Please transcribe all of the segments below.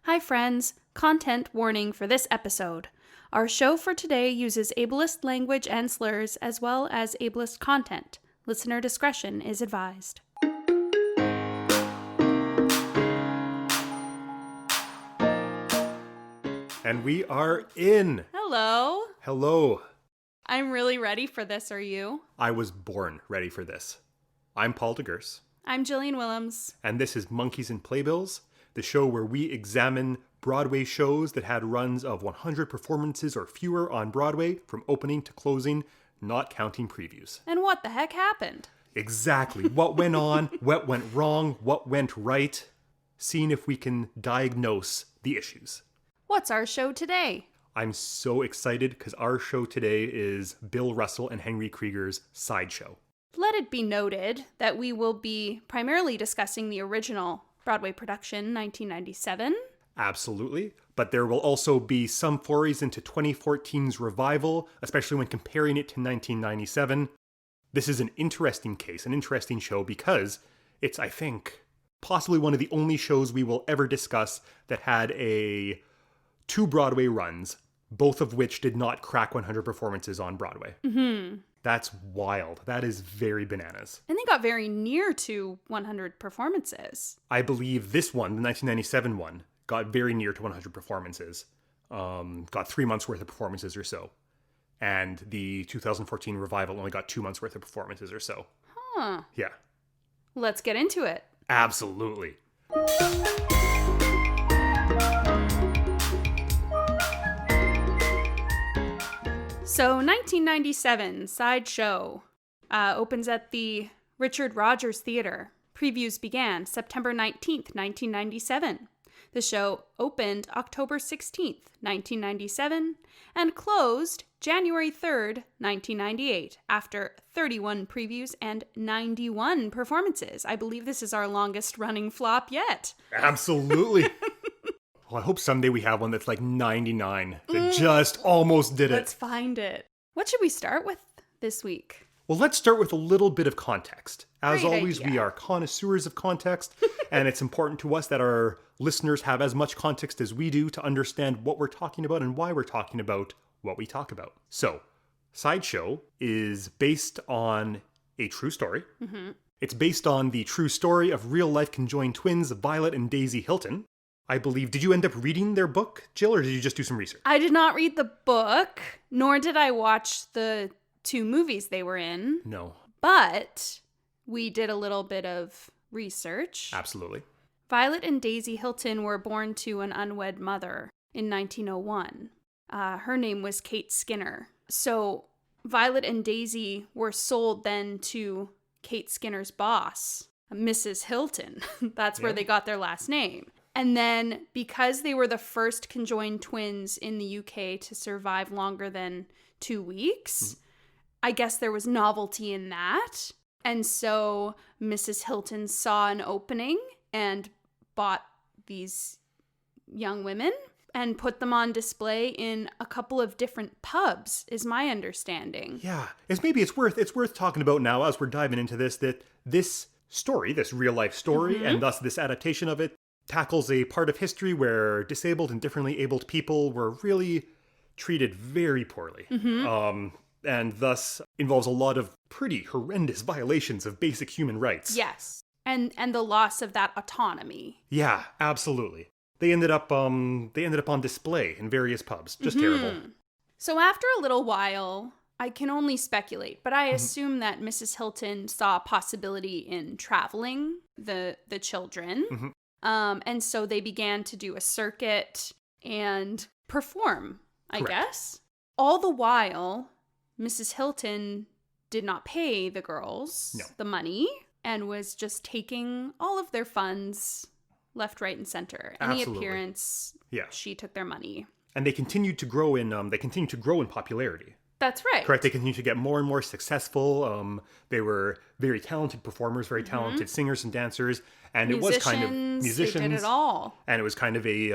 Hi friends, content warning for this episode. Our show for today uses ableist language and slurs as well as ableist content. Listener discretion is advised. And we are in. Hello. Hello. I'm really ready for this, are you? I was born ready for this. I'm Paul DeGurse. I'm Jillian Willems. And this is Monkeys and Playbills, the show where we examine Broadway shows that had runs of 100 performances or fewer on Broadway from opening to closing, not counting previews. And what the heck happened? Exactly. What went on, what went wrong, what went right. Seeing if we can diagnose the issues. What's our show today? I'm so excited because our show today is Bill Russell and Henry Krieger's Sideshow. Let it be noted that we will be primarily discussing the original Broadway production, 1997. Absolutely. But there will also be some forays into 2014's revival, especially when comparing it to 1997. This is an interesting case, an interesting show, because it's, I think, possibly one of the only shows we will ever discuss that had two Broadway runs, both of which did not crack 100 performances on Broadway. Mm-hmm. That's wild. That is very bananas. And they got very near to 100 performances. I believe this one, the 1997 one, got very near to 100 performances. Got 3 months worth of performances or so. And the 2014 revival only got 2 months worth of performances or so. Huh. Yeah. Let's get into it. Absolutely. So 1997, Sideshow, opens at the Richard Rogers Theater. Previews began September 19th, 1997. The show opened October 16th, 1997, and closed January 3rd, 1998, after 31 previews and 91 performances. I believe this is our longest running flop yet. Absolutely. Well, I hope someday we have one that's like 99 that just almost did it. Let's find it. What should we start with this week? Well, let's start with a little bit of context. As Great always, idea. we are connoisseurs of context, and it's important to us that our listeners have as much context as we do to understand what we're talking about and why we're talking about what we talk about. So, Sideshow is based on a true story. Mm-hmm. It's based on the true story of real-life conjoined twins Violet and Daisy Hilton. I believe, did you end up reading their book, Jill, or did you just do some research? I did not read the book, nor did I watch the 2 movies they were in. No. But we did a little bit of research. Absolutely. Violet and Daisy Hilton were born to an unwed mother in 1901. Her name was Kate Skinner. So Violet and Daisy were sold then to Kate Skinner's boss, Mrs. Hilton. That's where they got their last name. And then, because they were the first conjoined twins in the UK to survive longer than 2 weeks, I guess there was novelty in that. And so Mrs. Hilton saw an opening and bought these young women and put them on display in a couple of different pubs, is my understanding. Yeah, it's worth talking about now as we're diving into this, that this story, this real life story, and thus this adaptation of it, tackles a part of history where disabled and differently abled people were really treated very poorly. And thus involves a lot of pretty horrendous violations of basic human rights. Yes. And the loss of that autonomy. Yeah, absolutely. They ended up on display in various pubs. Just terrible. So after a little while, I can only speculate, but I assume that Mrs. Hilton saw a possibility in traveling the children. And so they began to do a circuit and perform, I guess. All the while, Mrs. Hilton did not pay the girls the money and was just taking all of their funds left, right, and center. Any appearance, she took their money. And they continued to grow in popularity. That's right. Correct. They continued to get more and more successful. They were very talented performers, very talented singers and dancers. And it was kind of musicians. They did it all. And it was kind of a,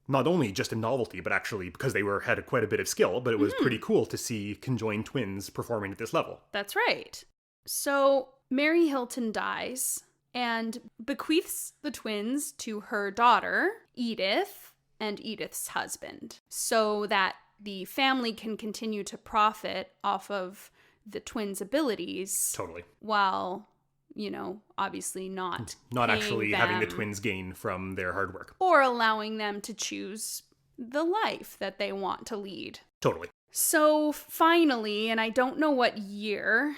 not only just a novelty, but actually because they had quite a bit of skill, but it was pretty cool to see conjoined twins performing at this level. That's right. So Mary Hilton dies and bequeaths the twins to her daughter, Edith, and Edith's husband, so that the family can continue to profit off of the twins' abilities. Totally. While, obviously not actually having the them, twins gain from their hard work. or allowing them to choose the life that they want to lead. Totally. So finally, and I don't know what year,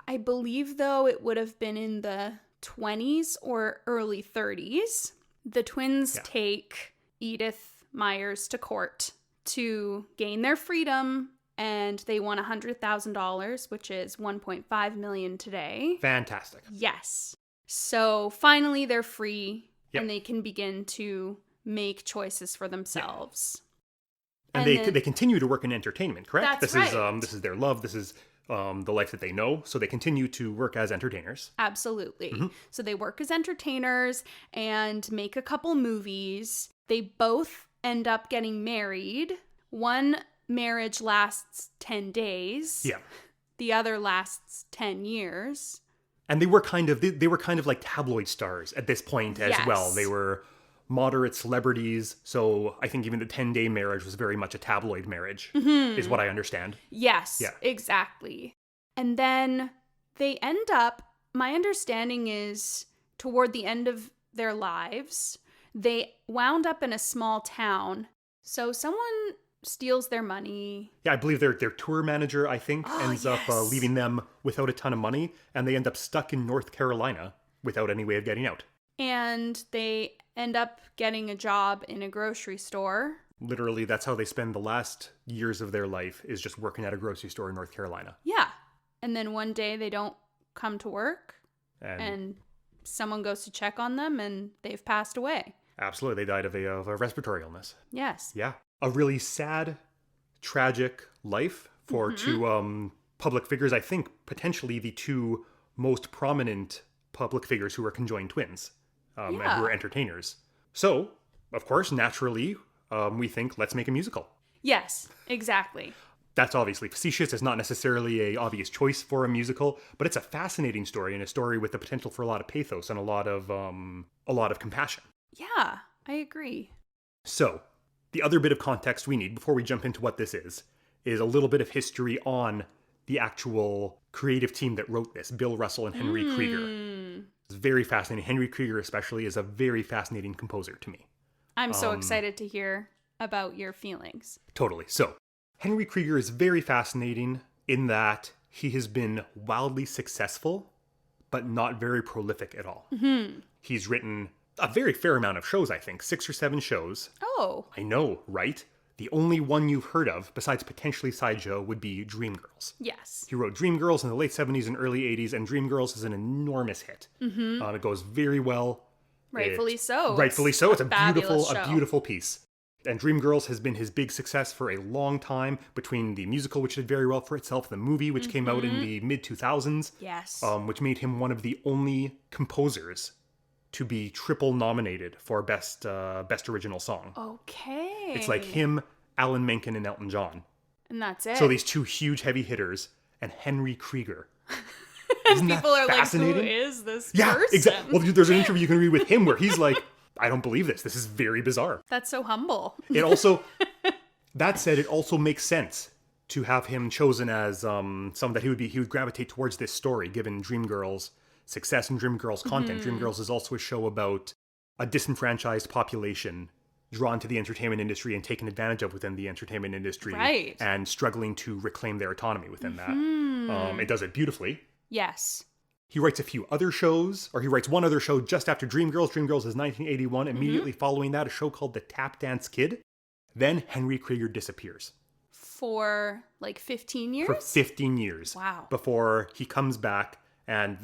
I believe though it would have been in the 20s or early 30s, the twins take Edith Myers to court to gain their freedom, and they won $100,000, which is $1.5 million today. Fantastic. Yes. So finally they're free, and they can begin to make choices for themselves. And they continue to work in entertainment, correct? That's right. This is their love. This is the life that they know. So they continue to work as entertainers. Absolutely. So they work as entertainers and make a couple movies. They both end up getting married. One marriage lasts 10 days. Yeah. The other lasts 10 years. And they were kind of like tabloid stars at this point as well. They were moderate celebrities, so I think even the 10-day marriage was very much a tabloid marriage, is what I understand. Yes, exactly. And then they end up, my understanding is, toward the end of their lives, they wound up in a small town. So someone steals their money. Yeah, I believe their tour manager, I think, ends up leaving them without a ton of money, and they end up stuck in North Carolina without any way of getting out. And they end up getting a job in a grocery store. Literally, that's how they spend the last years of their life, is just working at a grocery store in North Carolina. Yeah. And then one day they don't come to work, and someone goes to check on them, and they've passed away. Absolutely. They died of a respiratory illness. Yes. Yeah. A really sad, tragic life for two public figures. I think potentially the two most prominent public figures who are conjoined twins. And who are entertainers. So, of course, naturally, we think, let's make a musical. Yes, exactly. That's obviously facetious. It's not necessarily an obvious choice for a musical, but it's a fascinating story, and a story with the potential for a lot of pathos and a lot of compassion. Yeah, I agree. So, the other bit of context we need before we jump into what this is a little bit of history on the actual creative team that wrote this, Bill Russell and Henry Krieger. It's very fascinating. Henry Krieger especially is a very fascinating composer to me. I'm so excited to hear about your feelings. Totally. So, Henry Krieger is very fascinating in that he has been wildly successful, but not very prolific at all. He's written a very fair amount of shows, I think. 6 or 7 shows. Oh. I know, right? The only one you've heard of, besides potentially Sideshow, would be Dreamgirls. Yes. He wrote Dreamgirls in the late 70s and early 80s, and Dreamgirls is an enormous hit. It goes very well. Rightfully so. Rightfully so. It's a show. beautiful piece. And Dreamgirls has been his big success for a long time, between the musical, which did very well for itself, the movie, which came out in the mid-2000s. Yes. Which made him one of the only composers to be triple nominated for Best Original Song. Okay. It's like him, Alan Menken, and Elton John. And that's it. So these two huge heavy hitters, and Henry Krieger. Isn't people are like, who is this person? Yeah, exactly. Well, there's an interview you can read with him where he's like, I don't believe this. This is very bizarre. That's so humble. It also, that said, it also makes sense to have him chosen as someone that he would gravitate towards this story, given Dreamgirls' success and Dreamgirls' content. Dreamgirls is also a show about a disenfranchised population drawn to the entertainment industry and taken advantage of within the entertainment industry. Right. And struggling to reclaim their autonomy within that. It does it beautifully. Yes. He writes a few other shows, or he writes one other show just after Dreamgirls. Dreamgirls is 1981. Immediately following that, a show called The Tap Dance Kid. Then Henry Krieger disappears. For like 15 years? For 15 years. Wow. Before he comes back and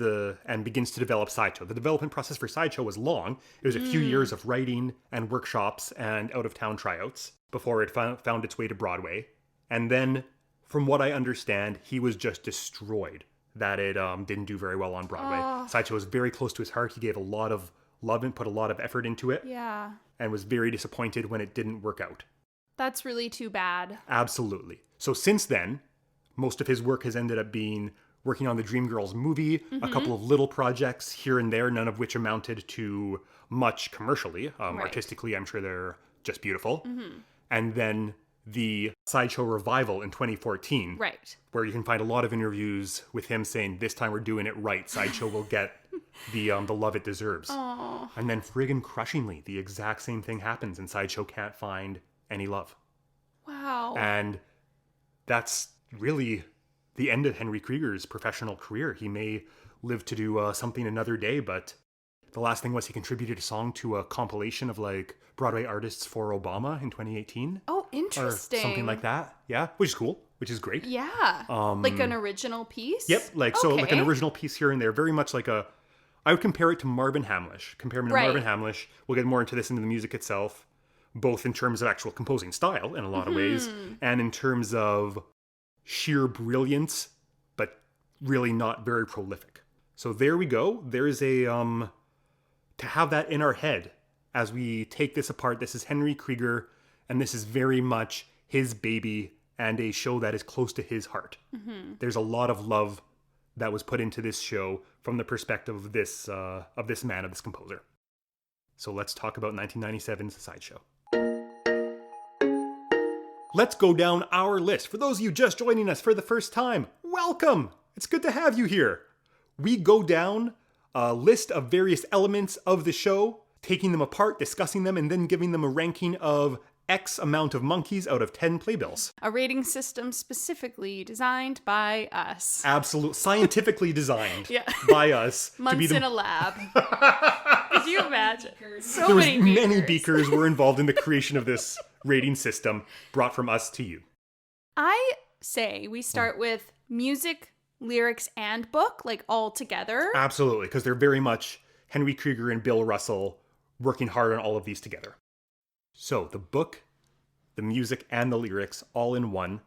begins to develop Sideshow. The development process for Sideshow was long. It was a few years of writing and workshops and out-of-town tryouts before it found its way to Broadway. And then, from what I understand, he was just destroyed that it didn't do very well on Broadway. Sideshow was very close to his heart. He gave a lot of love and put a lot of effort into it. Yeah. And was very disappointed when it didn't work out. That's really too bad. Absolutely. So since then, most of his work has ended up being working on the Dreamgirls movie, a couple of little projects here and there, none of which amounted to much commercially. Artistically, I'm sure they're just beautiful. And then the sideshow revival in 2014. Right. Where you can find a lot of interviews with him saying, this time we're doing it right. Sideshow will get the love it deserves. Aww. And then friggin' crushingly, the exact same thing happens and Sideshow can't find any love. Wow. And that's really the end of Henry Krieger's professional career. He may live to do something another day, but the last thing was he contributed a song to a compilation of like Broadway artists for Obama in 2018. Oh, interesting. Or something like that. Yeah, which is cool, which is great. Yeah. Like an original piece? Yep, so like an original piece here and there. Very much like I would compare it to Marvin Hamlish. Compare him to Marvin Hamlish. We'll get more into this into the music itself, both in terms of actual composing style in a lot of ways, and in terms of sheer brilliance, but really not very prolific. So there we go. There's a to have that in our head as we take this apart. This is Henry Krieger, and this is very much his baby and a show that is close to his heart. There's a lot of love that was put into this show from the perspective of this man, of this composer. So let's talk about 1997's Sideshow. Let's go down our list. For those of you just joining us for the first time, welcome! It's good to have you here. We go down a list of various elements of the show, taking them apart, discussing them, and then giving them a ranking of X amount of monkeys out of 10 playbills. A rating system specifically designed by us. Absolutely. Scientifically designed by us. Months in a lab. Could you imagine? There was many beakers were involved in the creation of this rating system brought from us to you. I say we start with music, lyrics, and book, like all together. Absolutely, because they're very much Henry Krieger and Bill Russell working hard on all of these together. So the book, the music, and the lyrics all in one.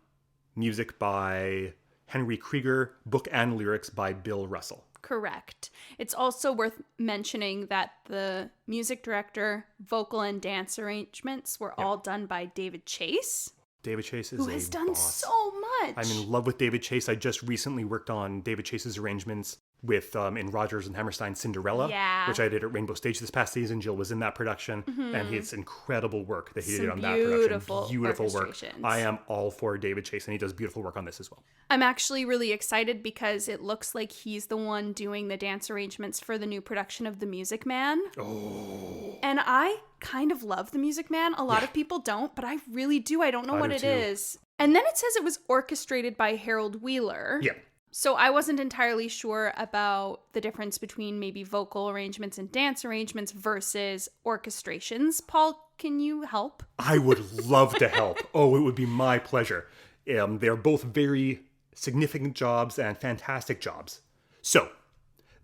Music by Henry Krieger, book and lyrics by Bill Russell. Correct. It's also worth mentioning that the music director, vocal, and dance arrangements were all done by David Chase. David Chase is who has done so much. I'm in love with David Chase. I just recently worked on David Chase's arrangements with in Rodgers and Hammerstein's Cinderella, which I did at Rainbow Stage this past season. Jill was in that production, and it's incredible work that he did on that production. Beautiful work. I am all for David Chase, and he does beautiful work on this as well. I'm actually really excited because it looks like he's the one doing the dance arrangements for the new production of The Music Man. Oh. And I kind of love The Music Man. A lot of people don't, but I really do. I don't know what it is. And then it says it was orchestrated by Harold Wheeler. Yeah. So I wasn't entirely sure about the difference between maybe vocal arrangements and dance arrangements versus orchestrations. Paul, can you help? I would love to help. Oh, it would be my pleasure. They're both very significant jobs and fantastic jobs. So,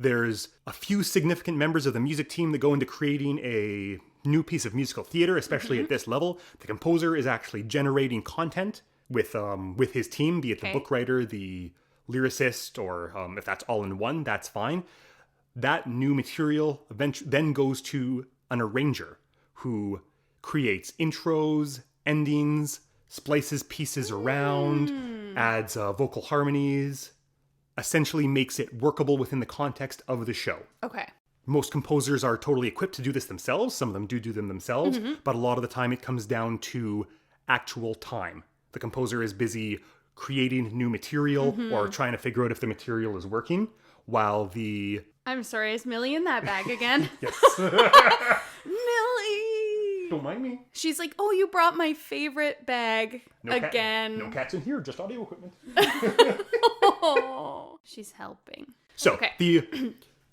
there's a few significant members of the music team that go into creating a new piece of musical theater, especially at this level. The composer is actually generating content with his team, be it the book writer, the lyricist, or if that's all in one, that's fine. That new material then goes to an arranger who creates intros, endings, splices pieces around, adds vocal harmonies, essentially makes it workable within the context of the show. Okay. Most composers are totally equipped to do this themselves. Some of them do them themselves, but a lot of the time it comes down to actual time. The composer is busy creating new material or trying to figure out if the material is working, while the... I'm sorry, is Millie in that bag again? Yes. Millie! Don't mind me. She's like, oh, you brought my favorite bag again. No cats in here, just audio equipment. Oh, she's helping. So, the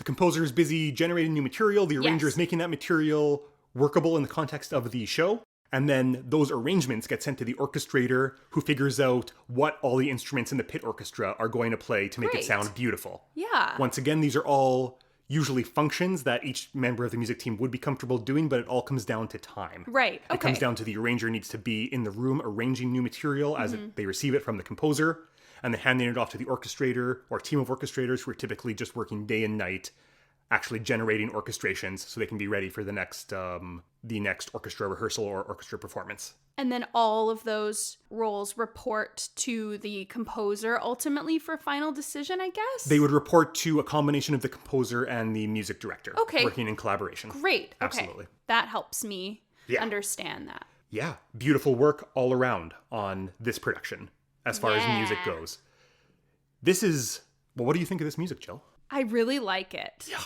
composer is busy generating new material, the arranger is making that material workable in the context of the show. And then those arrangements get sent to the orchestrator, who figures out what all the instruments in the pit orchestra are going to play to make it sound beautiful. Yeah. Once again, these are all usually functions that each member of the music team would be comfortable doing, but it all comes down to time. Right. Okay. It comes down to the arranger needs to be in the room arranging new material as they receive it from the composer, and then handing it off to the orchestrator or team of orchestrators who are typically just working day and night, actually generating orchestrations so they can be ready for the next orchestra rehearsal or orchestra performance. And then all of those roles report to the composer ultimately for final decision, I guess? They would report to a combination of the composer and the music director. Working in collaboration. Great. Absolutely. Okay. That helps me understand that. Yeah, beautiful work all around on this production as far as music goes. This is... Well, what do you think of this music, Jill? I really like it. Yeah,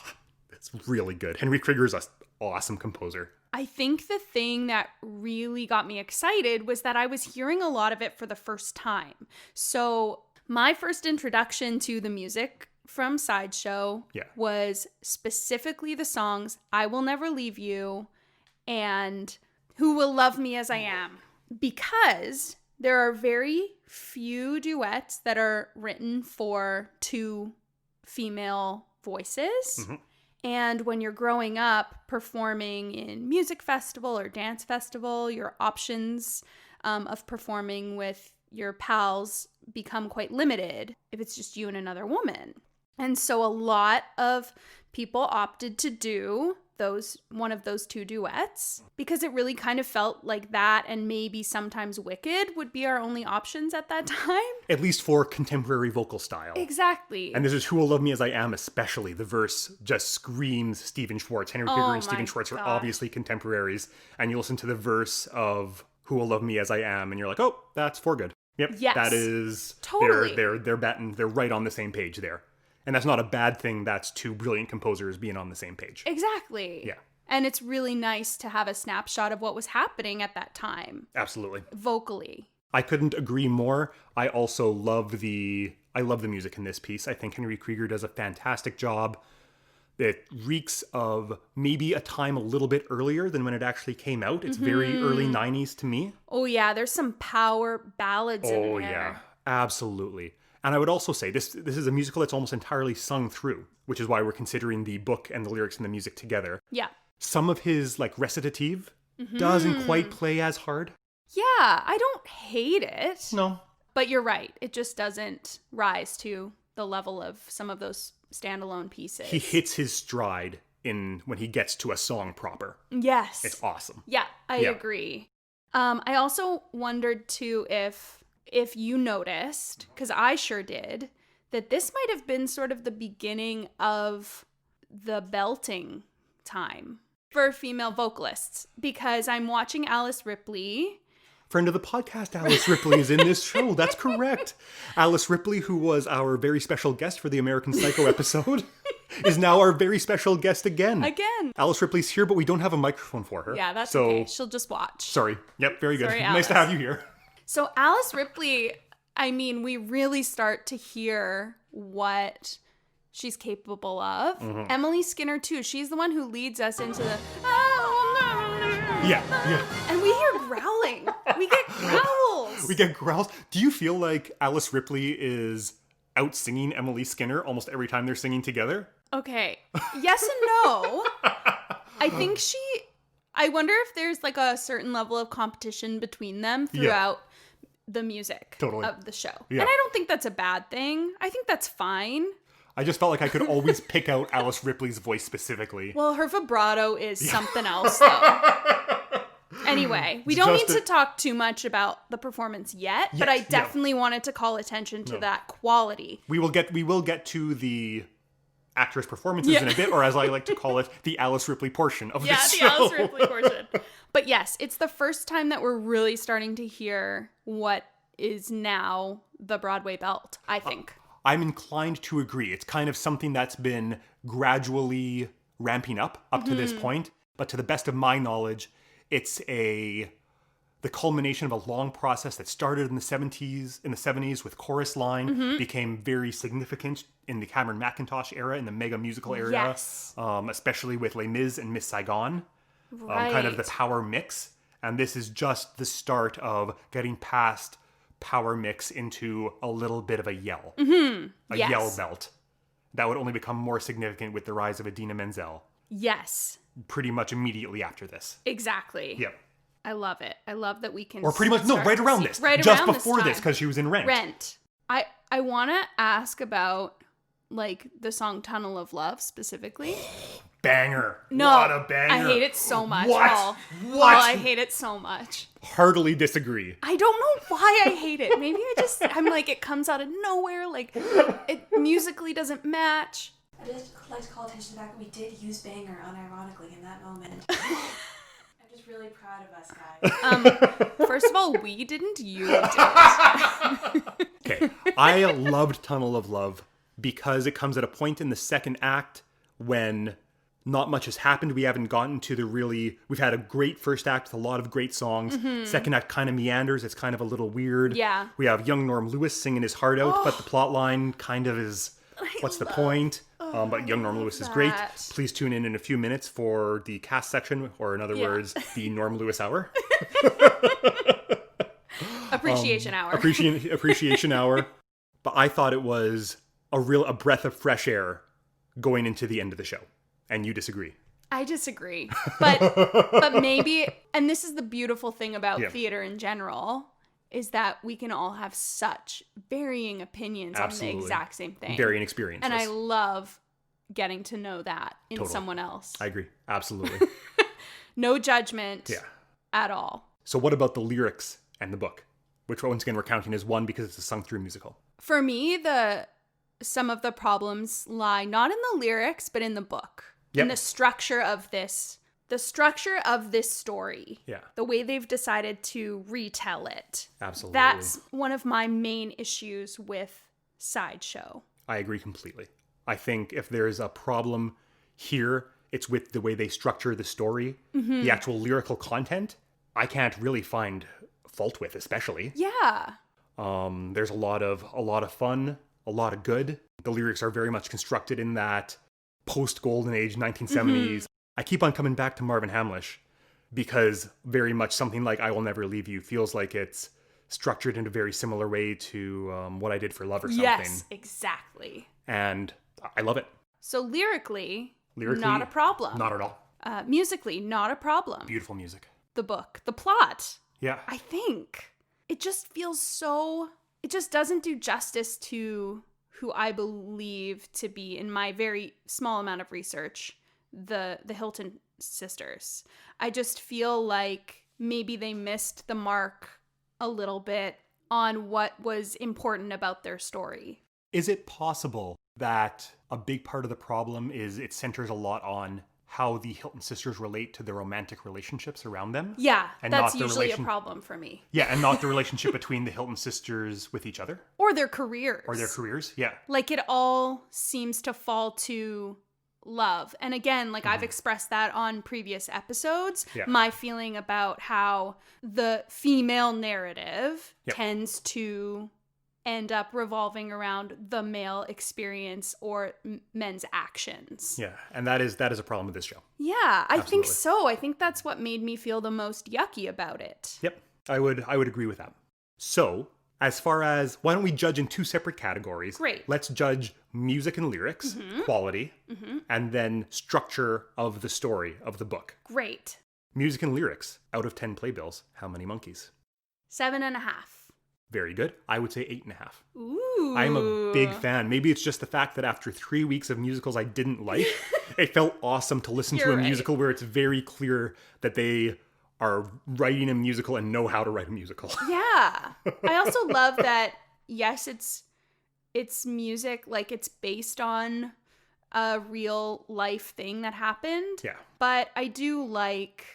it's really good. Henry Krieger's an awesome composer. I think the thing that really got me excited was that I was hearing a lot of it for the first time. So my first introduction to the music from Sideshow was specifically the songs I Will Never Leave You and Who Will Love Me As I Am, because there are very few duets that are written for two female voices. Mm-hmm. And when you're growing up performing in music festival or dance festival, your options of performing with your pals become quite limited if it's just you and another woman. And so a lot of people opted to do one of those two duets because it really kind of felt like that, and maybe sometimes Wicked would be our only options at that time. At least for contemporary vocal style. Exactly. And this is Who Will Love Me As I Am especially. The verse just screams Stephen Schwartz. Henry Krieger and Stephen Schwartz are obviously contemporaries. And you listen to the verse of Who Will Love Me As I Am and you're like, oh, that's for good. Yep. Yes. That is... Totally. They're right on the same page there. And that's not a bad thing. That's two brilliant composers being on the same page. Exactly. Yeah. And it's really nice to have a snapshot of what was happening at that time. Absolutely. Vocally. I couldn't agree more. I also love the music in this piece. I think Henry Krieger does a fantastic job. It reeks of maybe a time a little bit earlier than when it actually came out. It's very early 90s to me. Oh yeah, there's some power ballads in there. Oh yeah, absolutely. And I would also say this is a musical that's almost entirely sung through, which is why we're considering the book and the lyrics and the music together. Yeah. Some of his recitative doesn't quite play as hard. Yeah, I don't hate it. No. But you're right. It just doesn't rise to the level of some of those standalone pieces. He hits his stride when he gets to a song proper. Yes. It's awesome. Yeah, I agree. I also wondered too if you noticed, because I sure did, that this might have been sort of the beginning of the belting time for female vocalists, because I'm watching Alice Ripley. Friend of the podcast, Alice Ripley is in this show. That's correct. Alice Ripley, who was our very special guest for the American Psycho episode, is now our very special guest again. Alice Ripley's here, but we don't have a microphone for her. Yeah, that's okay. She'll just watch. Sorry. Yep, very good. Sorry, nice to have you here. So Alice Ripley, I mean, we really start to hear what she's capable of. Mm-hmm. Emily Skinner, too. She's the one who leads us into the... Yeah. And we hear growling. We get growls. Do you feel like Alice Ripley is out-singing Emily Skinner almost every time they're singing together? Okay. Yes and no. I think I wonder if there's like a certain level of competition between them throughout the music of the show. Yeah. And I don't think that's a bad thing. I think that's fine. I just felt like I could always pick out Alice Ripley's voice specifically. Well, her vibrato is something else, though. Anyway, we don't need to talk too much about the performance yet, but I definitely wanted to call attention to that quality. We will get to the actress performances in a bit, or as I like to call it, the Alice Ripley portion of this show. Yeah, the Alice Ripley portion. But yes, it's the first time that we're really starting to hear what is now the Broadway belt, I think. I'm inclined to agree. It's kind of something that's been gradually ramping up to this point, but to the best of my knowledge, it's the culmination of a long process that started in the 70s with Chorus Line, became very significant in the Cameron Mackintosh era, in the mega musical area, especially with Les Mis and Miss Saigon, kind of the power mix. And this is just the start of getting past power mix into a little bit of a yell. Yell belt. That would only become more significant with the rise of Idina Menzel. Yes. Pretty much immediately after this. Exactly. Yep. I love it. I love that we can... Or pretty much, no, right around this. Right just around before this, because she was in Rent. I want to ask about, like, the song Tunnel of Love, specifically. Banger. No. What a banger. I hate it so much. What? What? I hate it so much. Heartily disagree. I don't know why I hate it. Maybe I'm like, it comes out of nowhere. Like, it musically doesn't match. I'd just like to call attention to the fact that we did use banger unironically in that moment. Just really proud of us, guys. First of all, we didn't. You did. Okay. I loved Tunnel of Love because it comes at a point in the second act when not much has happened. We haven't gotten to we've had a great first act with a lot of great songs. Second act kind of meanders. It's kind of a little weird. Yeah. We have young Norm Lewis singing his heart out, but the plot line kind of is, what's the point? But young Norm Lewis is great. Please tune in a few minutes for the cast section, or in other words, the Norm Lewis hour. Appreciation hour. Appreciation hour. But I thought it was a breath of fresh air going into the end of the show. And you disagree. I disagree. But maybe, and this is the beautiful thing about theater in general, is that we can all have such varying opinions on the exact same thing. Varying experiences. And I love getting to know that in someone else. I agree. Absolutely. No judgment at all. So what about the lyrics and the book? Which, once again, we're counting as one because it's a sung-through musical. For me, some of the problems lie not in the lyrics, but in the book. In the structure of this. The structure of this story. Yeah. The way they've decided to retell it. Absolutely. That's one of my main issues with Sideshow. I agree completely. I think if there's a problem here, it's with the way they structure the story. The actual lyrical content, I can't really find fault with, especially. Yeah. There's a lot of fun, a lot of good. The lyrics are very much constructed in that post-Golden Age 1970s. I keep on coming back to Marvin Hamlish because very much something like I Will Never Leave You feels like it's structured in a very similar way to What I Did for Love or something. Yes, exactly. And I love it. So lyrically, not a problem. Not at all. Musically, not a problem. Beautiful music. The book. The plot. Yeah. I think. It just feels so... It just doesn't do justice to who I believe to be, in my very small amount of research, the Hilton sisters. I just feel like maybe they missed the mark a little bit on what was important about their story. Is it possible that a big part of the problem is it centers a lot on how the Hilton sisters relate to the romantic relationships around them? Yeah, and that's usually a problem for me. Yeah, and not the relationship between the Hilton sisters with each other? Or their careers. Yeah. Like, it all seems to fall to love. And again, like I've expressed that on previous episodes, my feeling about how the female narrative tends to end up revolving around the male experience or men's actions. Yeah, and that is a problem with this show. Yeah, I think so. I think that's what made me feel the most yucky about it. Yep, I would agree with that. So, as far as, why don't we judge in two separate categories? Great. Let's judge music and lyrics, quality, and then structure of the story of the book. Great. Music and lyrics, out of 10 playbills, how many monkeys? 7.5. Very good. I would say 8.5. Ooh. I'm a big fan. Maybe it's just the fact that after 3 weeks of musicals I didn't like, it felt awesome to listen to a musical where it's very clear that they are writing a musical and know how to write a musical. Yeah. I also love that, yes, it's music, like it's based on a real life thing that happened. Yeah. But I do like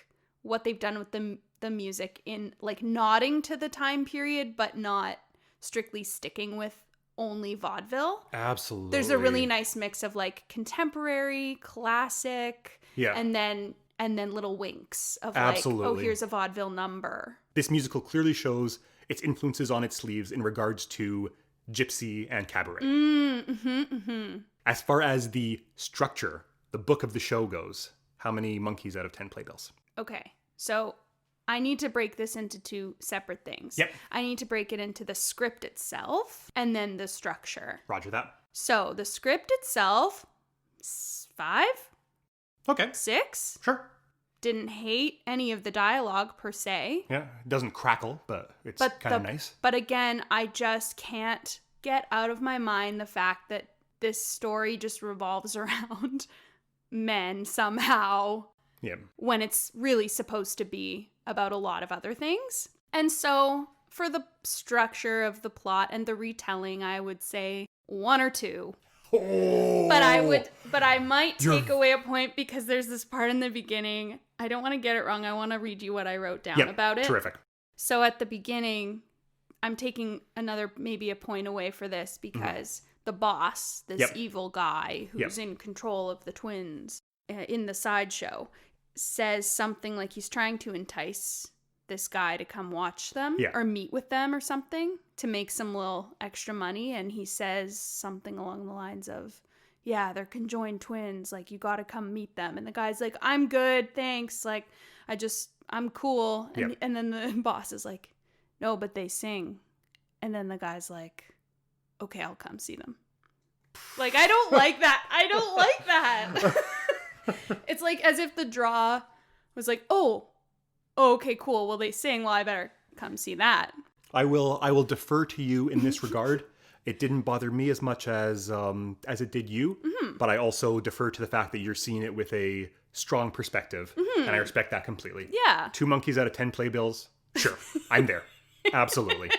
what they've done with the music in like nodding to the time period, but not strictly sticking with only vaudeville. Absolutely. There's a really nice mix of like contemporary, classic, and then little winks of like, oh, here's a vaudeville number. This musical clearly shows its influences on its sleeves in regards to gypsy and cabaret. As far as the structure, the book of the show goes, how many monkeys out of 10 playbills? Okay, so I need to break this into two separate things. Yep. I need to break it into the script itself and then the structure. Roger that. So the script itself, 5? Okay. 6? Sure. Didn't hate any of the dialogue per se. Yeah, it doesn't crackle, but it's kind of nice. But again, I just can't get out of my mind the fact that this story just revolves around men somehow. Yeah. When it's really supposed to be about a lot of other things. And so for the structure of the plot and the retelling, I would say 1 or 2. Oh, but I might take away a point because there's this part in the beginning. I don't want to get it wrong. I want to read you what I wrote down about it. Terrific. So at the beginning, I'm taking maybe a point away for this because the boss, this evil guy who's in control of the twins in the sideshow, says something like he's trying to entice this guy to come watch them or meet with them or something to make some little extra money. And he says something along the lines of, yeah, they're conjoined twins. Like, you got to come meet them. And the guy's like, I'm good. Thanks. Like, I'm cool. And then the boss is like, no, but they sing. And then the guy's like, okay, I'll come see them. Like, I don't like that. I don't like that. It's like as if the draw was like, oh, okay, cool. Well, they sing. Well, I better come see that. I will defer to you in this regard. It didn't bother me as much as it did you, but I also defer to the fact that you're seeing it with a strong perspective, and I respect that completely. Yeah. 2 monkeys out of 10 playbills. Sure, I'm there. Absolutely.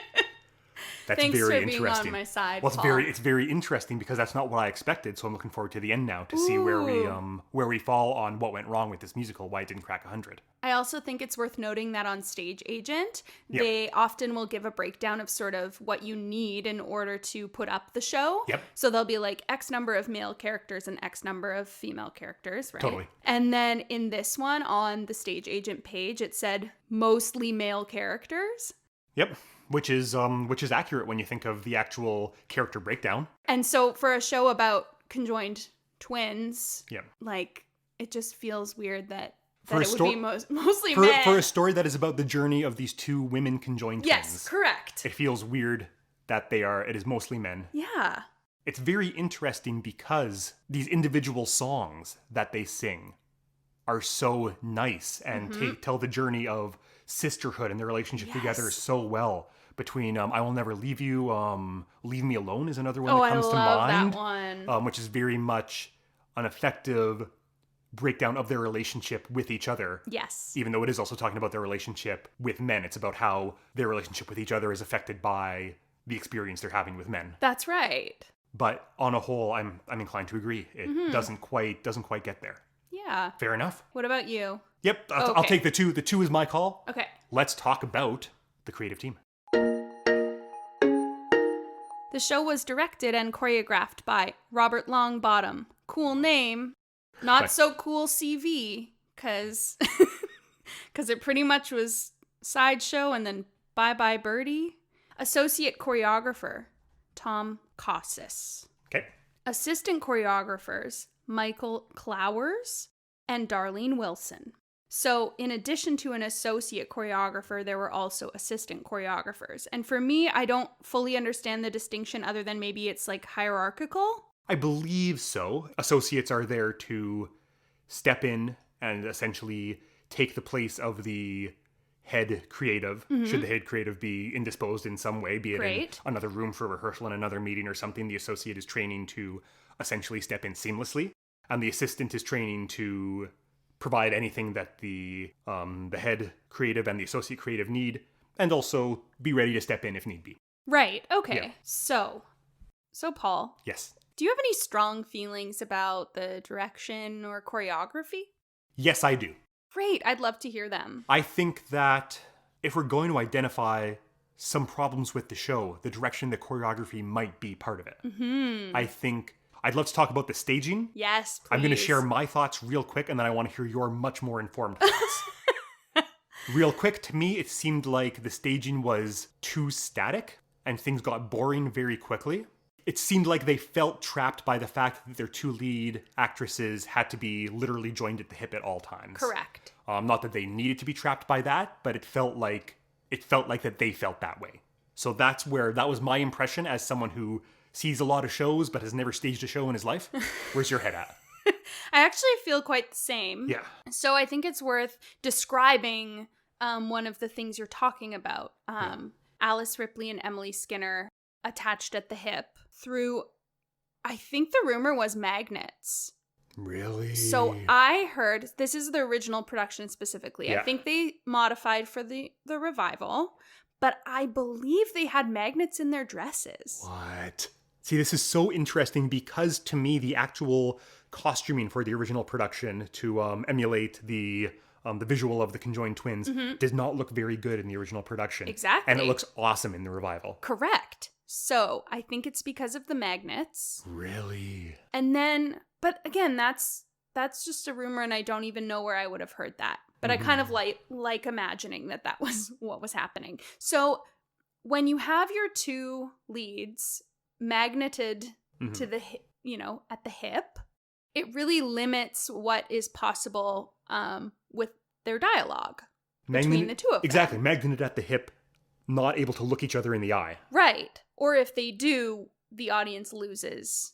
That's Thanks very for being interesting. on my side, Well, Paul. it's very interesting because that's not what I expected. So I'm looking forward to the end now to see where we fall on what went wrong with this musical, why it didn't crack 100. I also think it's worth noting that on Stage Agent, they often will give a breakdown of sort of what you need in order to put up the show. Yep. So there'll be like X number of male characters and X number of female characters, right? Totally. And then in this one, on the Stage Agent page, it said mostly male characters. Yep. Which is accurate when you think of the actual character breakdown. And so for a show about conjoined twins, like, it just feels weird that it would be mostly men. For a story that is about the journey of these 2 women conjoined twins. Yes, correct. It feels weird that it is mostly men. Yeah. It's very interesting because these individual songs that they sing are so nice and tell the journey of sisterhood and their relationship together so well. Between I Will Never Leave You, Leave Me Alone is another one that comes to mind. I love that one. Which is very much an effective breakdown of their relationship with each other. Yes. Even though it is also talking about their relationship with men. It's about how their relationship with each other is affected by the experience they're having with men. That's right. But on a whole, I'm inclined to agree. It doesn't quite get there. Yeah. Fair enough. What about you? Yep, I'll take the 2. The 2 is my call. Okay. Let's talk about the creative team. The show was directed and choreographed by Robert Longbottom. Cool name. Not so cool CV, because it pretty much was sideshow and then bye-bye birdie. Associate choreographer, Tom Cossis. Okay. Assistant choreographers, Michael Clowers and Darlene Wilson. So in addition to an associate choreographer, there were also assistant choreographers. And for me, I don't fully understand the distinction other than maybe it's like hierarchical. I believe so. Associates are there to step in and essentially take the place of the head creative, should the head creative be indisposed in some way, be it in another room for rehearsal, in another meeting or something. The associate is training to essentially step in seamlessly, and the assistant is training to provide anything that the head creative and the associate creative need, and also be ready to step in if need be. Right, okay. Yeah. So Paul. Yes. Do you have any strong feelings about the direction or choreography? Yes, I do. Great, I'd love to hear them. I think that if we're going to identify some problems with the show, the direction, the choreography might be part of it. I think I'd love to talk about the staging. Yes, please. I'm going to share my thoughts real quick, and then I want to hear your much more informed thoughts. Real quick, to me, it seemed like the staging was too static, and things got boring very quickly. It seemed like they felt trapped by the fact that their 2 lead actresses had to be literally joined at the hip at all times. Correct. Not that they needed to be trapped by that, but it felt like that they felt that way. So that was my impression as someone who sees a lot of shows but has never staged a show in his life. Where's your head at? I actually feel quite the same. Yeah. So I think it's worth describing one of the things you're talking about. Alice Ripley and Emily Skinner attached at the hip through, I think the rumor was magnets. Really? So I heard, this is the original production specifically. Yeah. I think they modified for the revival, but I believe they had magnets in their dresses. What? See, this is so interesting because to me, the actual costuming for the original production to emulate the visual of the conjoined twins did not look very good in the original production. Exactly. And it looks awesome in the revival. Correct. So I think it's because of the magnets. Really? And then, but again, that's just a rumor and I don't even know where I would have heard that. But I kind of like imagining that was what was happening. So when you have your two leads magneted to the at the hip, it really limits what is possible with their dialogue between the two of them. Exactly, magneted at the hip, not able to look each other in the eye. Right. Or if they do, the audience loses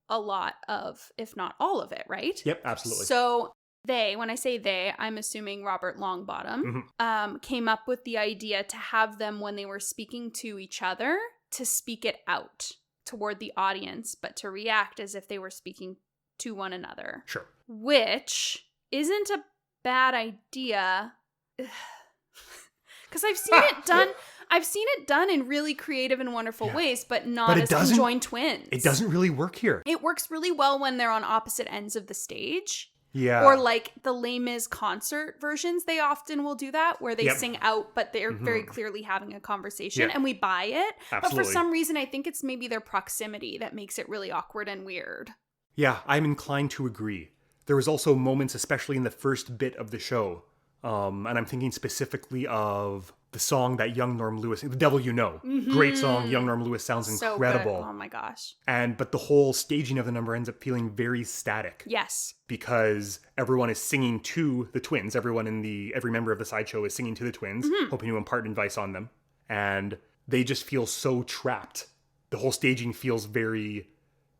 a lot of, if not all of it, right? Yep, absolutely. So when I say they, I'm assuming Robert Longbottom, came up with the idea to have them, when they were speaking to each other, to speak it out toward the audience, but to react as if they were speaking to one another. Sure. Which isn't a bad idea. Because I've seen it done. I've seen it done in really creative and wonderful ways, but not as conjoined twins. It doesn't really work here. It works really well when they're on opposite ends of the stage. Yeah. Or like the Les Mis concert versions, they often will do that, where they sing out, but they're very clearly having a conversation, and we buy it. Absolutely. But for some reason, I think it's maybe their proximity that makes it really awkward and weird. Yeah, I'm inclined to agree. There was also moments, especially in the first bit of the show, and I'm thinking specifically of the song that young Norm Lewis, The Devil You Know. Great song. Young Norm Lewis sounds incredible. So good. Oh my gosh. But the whole staging of the number ends up feeling very static. Yes. Because everyone is singing to the twins. Every member of the sideshow is singing to the twins, hoping to impart advice on them. And they just feel so trapped. The whole staging feels very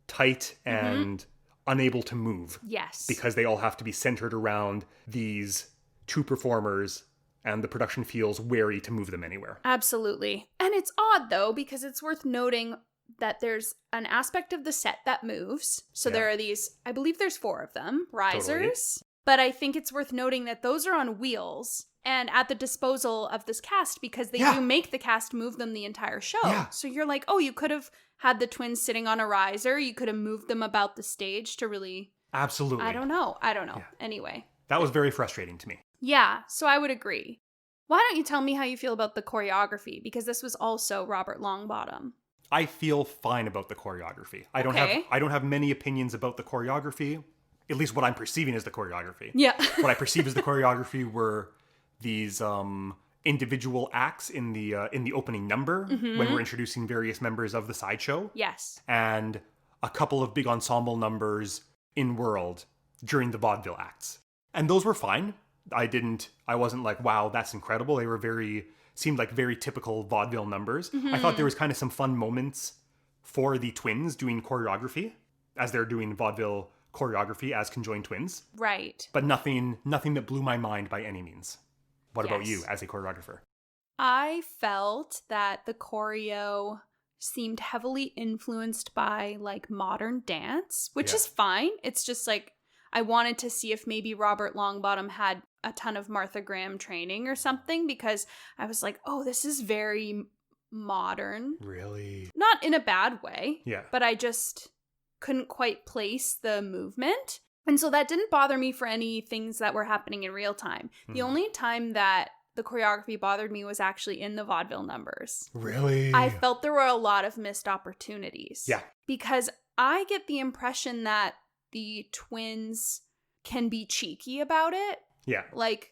tight and unable to move. Yes. Because they all have to be centered around these two performers, and the production feels wary to move them anywhere. Absolutely. And it's odd, though, because it's worth noting that there's an aspect of the set that moves. So there are these, I believe there's 4 of them, risers. Totally. But I think it's worth noting that those are on wheels and at the disposal of this cast, because they do make the cast move them the entire show. Yeah. So you're like, oh, you could have had the twins sitting on a riser. You could have moved them about the stage to really... Absolutely. I don't know. Yeah. Anyway. That was very frustrating to me. Yeah, so I would agree. Why don't you tell me how you feel about the choreography? Because this was also Robert Longbottom. I feel fine about the choreography. I don't have many opinions about the choreography. At least what I'm perceiving as the choreography. Yeah. What I perceive as the choreography were these individual acts in the opening number when we're introducing various members of the sideshow. Yes. And a couple of big ensemble numbers in world during the vaudeville acts. And those were fine. I wasn't like, wow, that's incredible. They seemed like very typical vaudeville numbers. I thought there was kind of some fun moments for the twins doing choreography, as they're doing vaudeville choreography as conjoined twins. Right. But nothing that blew my mind by any means. What about you as a choreographer? I felt that the choreo seemed heavily influenced by like modern dance, which is fine. It's just like, I wanted to see if maybe Robert Longbottom had a ton of Martha Graham training or something, because I was like, oh, this is very modern. Really? Not in a bad way. Yeah. But I just couldn't quite place the movement. And so that didn't bother me for any things that were happening in real time. The only time that the choreography bothered me was actually in the vaudeville numbers. Really? I felt there were a lot of missed opportunities. Yeah. Because I get the impression that the twins can be cheeky about it. Yeah. Like,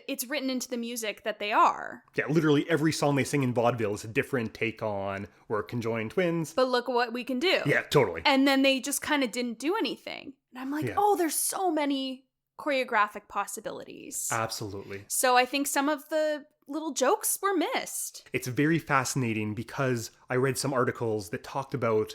it's written into the music that they are. Yeah, literally every song they sing in vaudeville is a different take on we're conjoined twins. But look at what we can do. Yeah, totally. And then they just kind of didn't do anything. And I'm like, oh, there's so many choreographic possibilities. Absolutely. So I think some of the little jokes were missed. It's very fascinating because I read some articles that talked about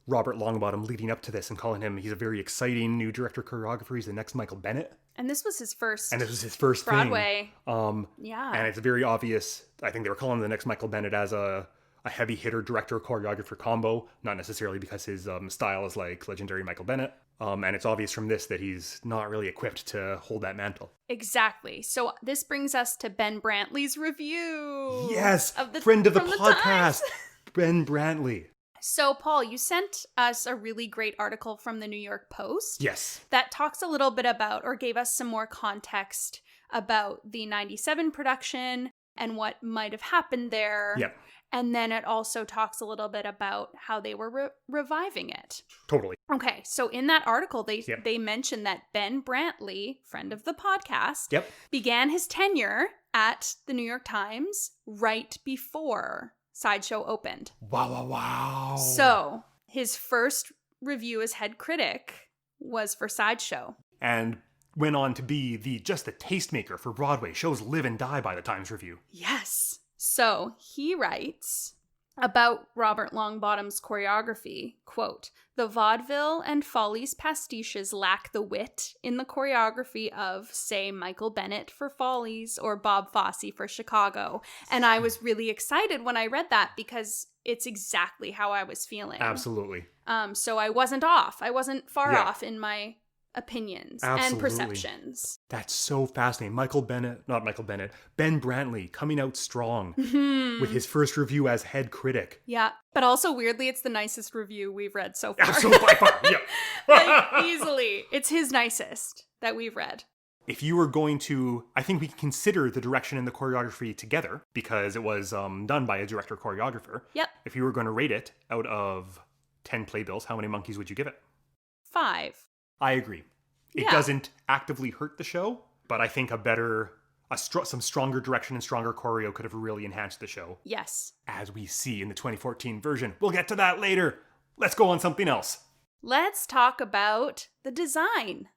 Robert Longbottom leading up to this and calling him, he's a very exciting new director choreographer. He's the next Michael Bennett. And this was his first. And this was his first Broadway. thing. Yeah. And it's very obvious. I think they were calling him the next Michael Bennett as a heavy hitter director choreographer combo. Not necessarily because his style is like legendary Michael Bennett. And it's obvious from this that he's not really equipped to hold that mantle. Exactly. So this brings us to Ben Brantley's review. Yes. Friend of the podcast. Ben Brantley. So, Paul, you sent us a really great article from the New York Post. Yes. That talks a little bit about, or gave us some more context about the 97 production and what might have happened there. Yep. And then it also talks a little bit about how they were reviving it. Totally. Okay, so in that article, they mentioned that Ben Brantley, friend of the podcast, began his tenure at the New York Times right before Sideshow opened. Wow. So his first review as head critic was for Sideshow. And went on to be just a tastemaker for Broadway. Shows live and die by the Times Review. Yes. So he writes about Robert Longbottom's choreography, quote, "The vaudeville and Follies pastiches lack the wit in the choreography of, say, Michael Bennett for Follies or Bob Fosse for Chicago." And I was really excited when I read that because it's exactly how I was feeling. Absolutely. So I wasn't off. I wasn't far off in my opinions and perceptions. That's so fascinating. Ben Brantley coming out strong with his first review as head critic. Yeah, but also weirdly, it's the nicest review we've read so far. Absolutely, by far, yeah. Like, easily. It's his nicest that we've read. If you were going to, I think we can consider the direction and the choreography together because it was done by a director-choreographer. Yep. If you were going to rate it out of 10 playbills, how many monkeys would you give it? 5. I agree. It doesn't actively hurt the show, but I think some stronger direction and stronger choreo could have really enhanced the show. Yes. As we see in the 2014 version. We'll get to that later. Let's go on something else. Let's talk about the design.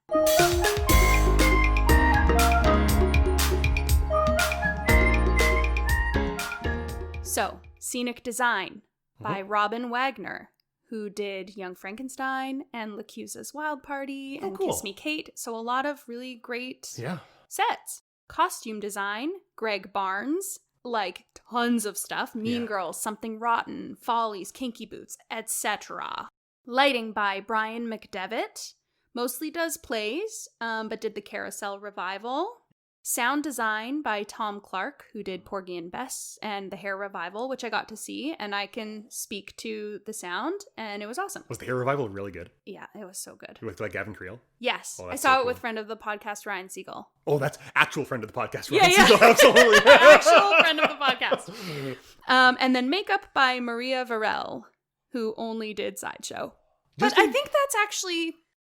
So, scenic design by Robin Wagner, who did Young Frankenstein and LaCusa's Wild Party and Kiss Me Kate. So a lot of really great sets. Costume design, Greg Barnes, like tons of stuff. Mean Girls, Something Rotten, Follies, Kinky Boots, etc. Lighting by Brian McDevitt. Mostly does plays, but did the Carousel revival. Sound design by Tom Clark, who did Porgy and Bess and the Hair Revival, which I got to see, and I can speak to the sound, and it was awesome. Was the Hair Revival really good? Yeah, it was so good. With Gavin Creel? Yes. Oh, I saw it with friend of the podcast, Ryan Siegel. Oh, that's actual friend of the podcast, Ryan Siegel, absolutely. Actual friend of the podcast. And then makeup by Maria Varel, who only did Sideshow. But I think that's actually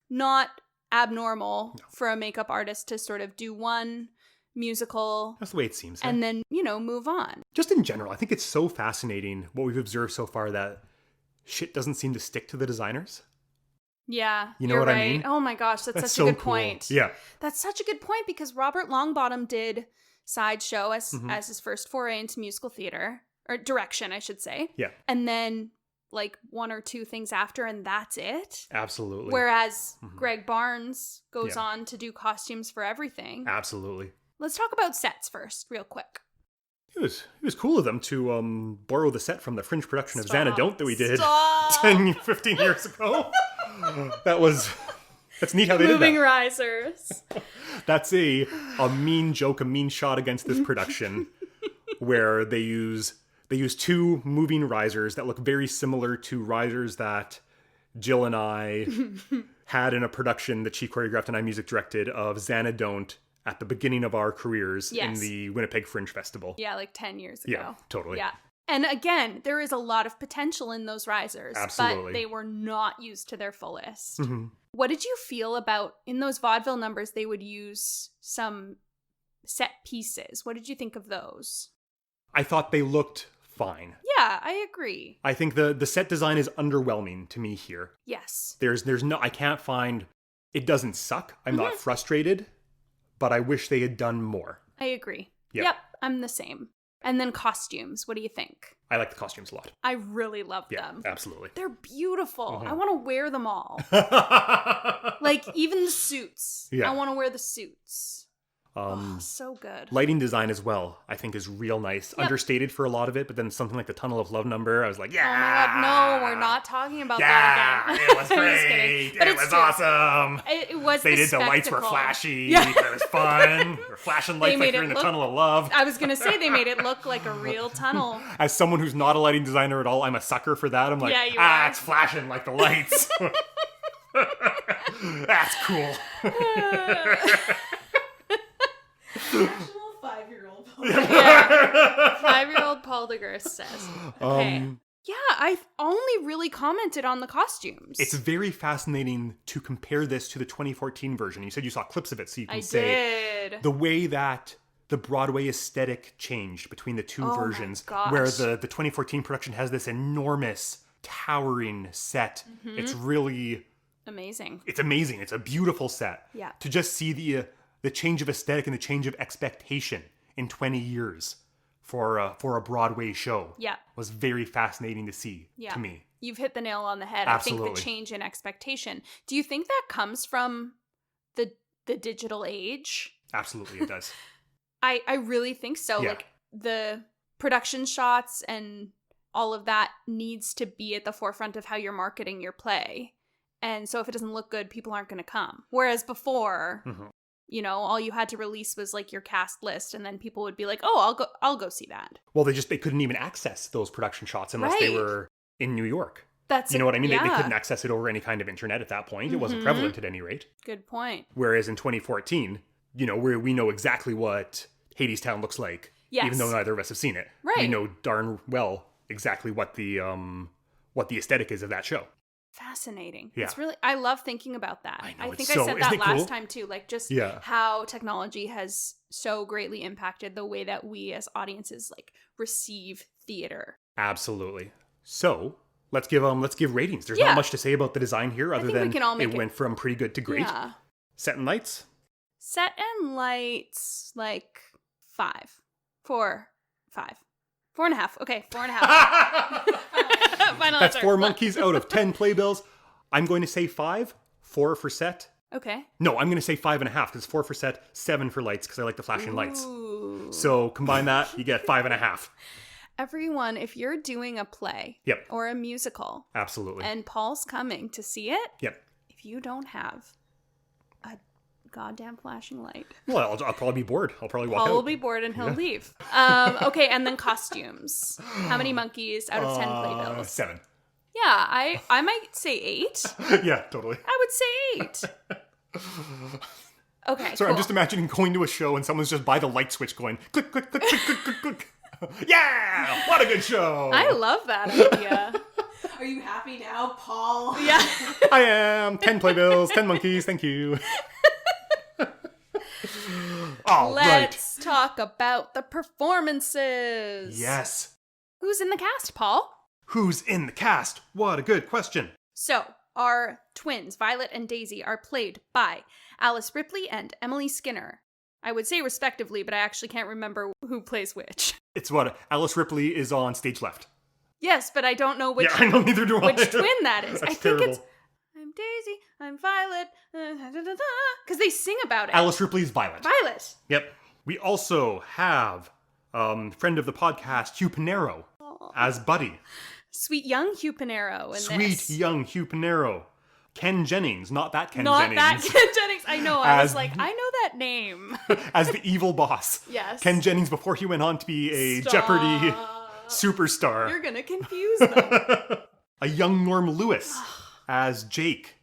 not abnormal for a makeup artist to sort of do one musical. That's the way it seems. And then, move on. Just in general, I think it's so fascinating what we've observed so far that shit doesn't seem to stick to the designers. Yeah, you know what right. I mean? Oh my gosh, that's such a good point. Yeah. That's such a good point because Robert Longbottom did Sideshow as his first foray into musical theater, or direction, I should say. Yeah. And then like one or two things after, and that's it. Absolutely. Whereas Greg Barnes goes on to do costumes for everything. Absolutely. Let's talk about sets first, real quick. It was cool of them to borrow the set from the fringe production of Xanadont that we did 15 years ago. That's neat how they did that. Moving risers. That's a mean joke, a mean shot against this production where they use two moving risers that look very similar to risers that Jill and I had in a production that she choreographed and I music directed of Xanadont at the beginning of our careers in the Winnipeg Fringe Festival. Yeah, like 10 years ago. Yeah, totally. Yeah. And again, there is a lot of potential in those risers. Absolutely. But they were not used to their fullest. Mm-hmm. What did you feel about, in those vaudeville numbers, they would use some set pieces. What did you think of those? I thought they looked fine. Yeah, I agree. I think the set design is underwhelming to me here. Yes. I can't find, it doesn't suck. I'm not frustrated, but I wish they had done more. I agree. Yep, I'm the same. And then costumes, what do you think? I like the costumes a lot. I really love them. Yeah, absolutely. They're beautiful. I want to wear them all. Like, even the suits. Yeah. I want to wear the suits. So good. Lighting design as well, I think, is real nice. Yep. Understated for a lot of it, but then something like the Tunnel of Love number, I was like, yeah! Oh my god, no, we're not talking about that again. It was I'm just great! kidding. But It was awesome! It was They the did the lights were spectacle. flashy. Yeah. It was fun. We're flashing lights like you're in the Tunnel of Love. I was going to say they made it look like a real tunnel. As someone who's not a lighting designer at all, I'm a sucker for that. I'm like, Yeah, you are. it's flashing like the lights. That's cool. National 5-year-old. Yeah. 5-year-old Paul DeGurst says. Okay. Yeah, I only really commented on the costumes. It's very fascinating to compare this to the 2014 version. You said you saw clips of it, so you can say did. the way that the Broadway aesthetic changed between the two versions, gosh. where the 2014 production has this enormous, towering set. It's really... Amazing. It's amazing. It's a beautiful set. Yeah. To just see the change of aesthetic and the change of expectation in 20 years for a Broadway show. Yeah. Was very fascinating to see to me. You've hit the nail on the head. Absolutely. I think the change in expectation. Do you think that comes from the digital age? Absolutely, it does. I really think so. Yeah. Like the production shots and all of that needs to be at the forefront of how you're marketing your play. And so if it doesn't look good, people aren't going to come. Whereas before, you know, all you had to release was like your cast list, and then people would be like, "Oh, I'll go see that." Well, they couldn't even access those production shots unless they were in New York. That's you know what I mean? Yeah. They couldn't access it over any kind of internet at that point. It wasn't prevalent at any rate. Good point. Whereas in 2014, you know, we know exactly what Hadestown looks like, Yes. even though neither of us have seen it. Right. We know darn well exactly what the aesthetic is of that show. Fascinating. Yeah. It's really, I love thinking about that. I know, think it's so- I said isn't that it cool? last time too. Like just how technology has so greatly impacted the way that we as audiences like receive theater. Absolutely. So let's give ratings. There's not much to say about the design here other think we than can all make it it- went from pretty good to great. Yeah. Set and lights. Set and lights, like 5. 4. 5. 4.5. Okay, 4.5. Final That's answer. 4 monkeys out of 10 playbills. I'm going to say 5. 4 for set. Okay. No, I'm going to say 5.5 because 4 for set, 7 for lights because I like the flashing lights. Ooh. So combine that, you get 5.5. Everyone, if you're doing a play Yep. or a musical Absolutely. and Paul's coming to see it, Yep. if you don't have a goddamn flashing light, Well, I'll probably be bored. I'll probably walk Paul out. will be bored and he'll leave. Okay, and then costumes. How many monkeys out of 10 playbills? 7. Yeah, I might say 8. Yeah, totally. I would say 8. Okay, Sorry, cool. I'm just imagining going to a show and someone's just by the light switch going click, click, click, click, click, click, click. Yeah! What a good show! I love that idea. Are you happy now, Paul? Yeah. I am. 10 playbills, 10 monkeys, thank you. All right. Let's talk about the performances. Yes. Who's in the cast, Paul? Who's in the cast? What a good question. So, our twins, Violet and Daisy, are played by Alice Ripley and Emily Skinner. I would say respectively, but I actually can't remember who plays which. It's what Alice Ripley is on stage left. Yes, but I don't know which Yeah, I know, neither do I. which twin that is. That's I think terrible. it's I'm Daisy, I'm Violet, because they sing about it. Alice Ripley's Violet. Violet. Yep. We also have friend of the podcast, Hugh Pinero, as Buddy. Sweet young Hugh Pinero in Sweet this. young Hugh Pinero. Ken Jennings, not that Ken Not Jennings. that Ken Jennings. I know. I was As- like, I know that name. as the evil boss. Yes. Ken Jennings before he went on to be a Stop. Jeopardy superstar. You're gonna confuse them. A young Norm Lewis as Jake,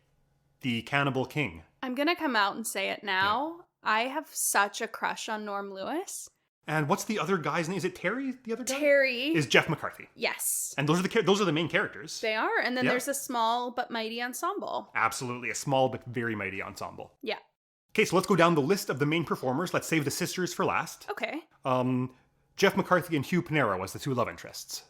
the cannibal king. I'm gonna come out and say it now. I have such a crush on Norm Lewis. And what's the other guy's name? Is it Terry, the other guy? Terry. Is Jeff McCarthy. Yes. And those are the main characters. They are. And then Yeah. there's a small but mighty ensemble. Absolutely. A small but very mighty ensemble. Yeah. Okay, so let's go down the list of the main performers. Let's save the sisters for last. Okay. Jeff McCarthy and Hugh Pinero as the two love interests.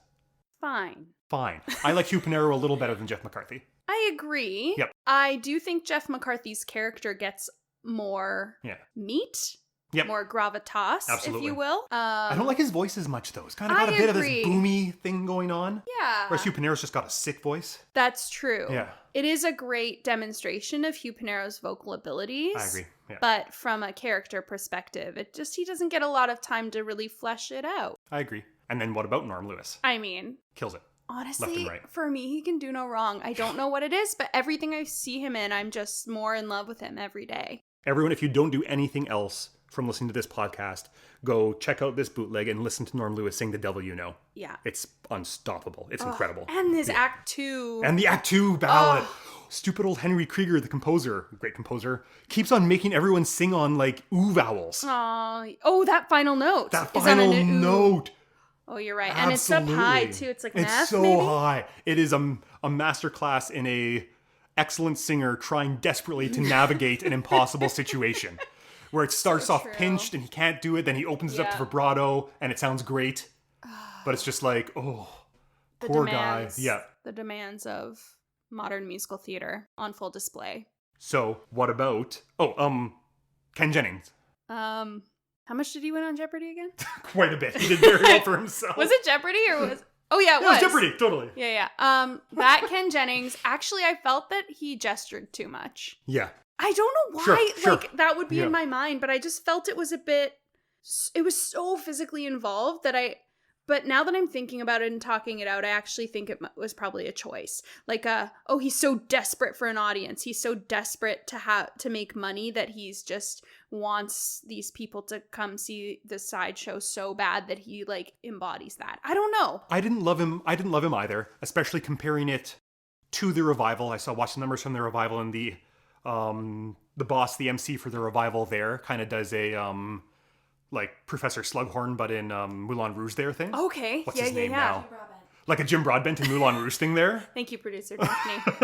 Fine. Fine. I like Hugh Pinero a little better than Jeff McCarthy. I agree. Yep. I do think Jeff McCarthy's character gets more Yeah. meat Yep. more gravitas, Absolutely. if you will. I don't like his voice as much, though. It's kind of I got a bit of this agree. boomy thing going on. Yeah. Whereas Hugh Pinero's just got a sick voice. That's true. Yeah. It is a great demonstration of Hugh Pinero's vocal abilities. I agree. Yeah. But from a character perspective, he doesn't get a lot of time to really flesh it out. I agree. And then what about Norm Lewis? I mean, Kills it. Left honestly, and right. for me, he can do no wrong. I don't know what it is, but everything I see him in, I'm just more in love with him every day. Everyone, if you don't do anything else from listening to this podcast, go check out this bootleg and listen to Norm Lewis sing The Devil You Know. Yeah. It's unstoppable. It's incredible. And his Act 2. And the Act 2 ballad. Stupid old Henry Krieger, the composer, great composer, keeps on making everyone sing on, like, ooh vowels. Oh, that final note. That is on final an ooh. note. Oh, you're right. And it's up high, too. It's like It's F, so maybe? high. It is a masterclass in a excellent singer trying desperately to navigate an impossible situation. Where it starts off true. pinched and he can't do it, then he opens it up to Yeah. vibrato and it sounds great. But it's just like, poor guy. Yeah. The demands of modern musical theater on full display. So, what about... Ken Jennings. How much did he win on Jeopardy again? Quite a bit. He did very well for himself. Was it Jeopardy or was... Oh, yeah, it It was Jeopardy, totally. Yeah. That Ken Jennings, actually, I felt that he gestured too much. Yeah. I don't know Sure, why, sure. like, that would be Yeah. in my mind, but I just felt it was it was so physically involved but now that I'm thinking about it and talking it out, I actually think it was probably a choice. Like, he's so desperate for an audience. He's so desperate to make money that he's just wants these people to come see the sideshow so bad that he, like, embodies that. I don't know. I didn't love him either, especially comparing it to the revival. I watched the numbers from the revival, and the boss, the MC for the revival there, kind of does a like Professor Slughorn, but in Moulin Rouge there thing. Okay. What's his name yeah. now? Like a Jim Broadbent in Moulin Rouge thing there. Thank you, producer Daphne.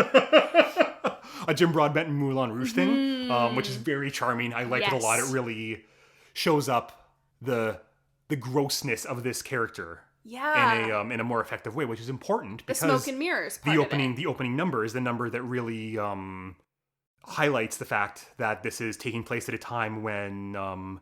A Jim Broadbent in Moulin Rouge thing, which is very charming. I like it a lot. It Yes. really shows up the grossness of this character Yeah. in a more effective way, which is important The because smoke and mirrors part the of it. opening number is the number that really highlights the fact that this is taking place at a time when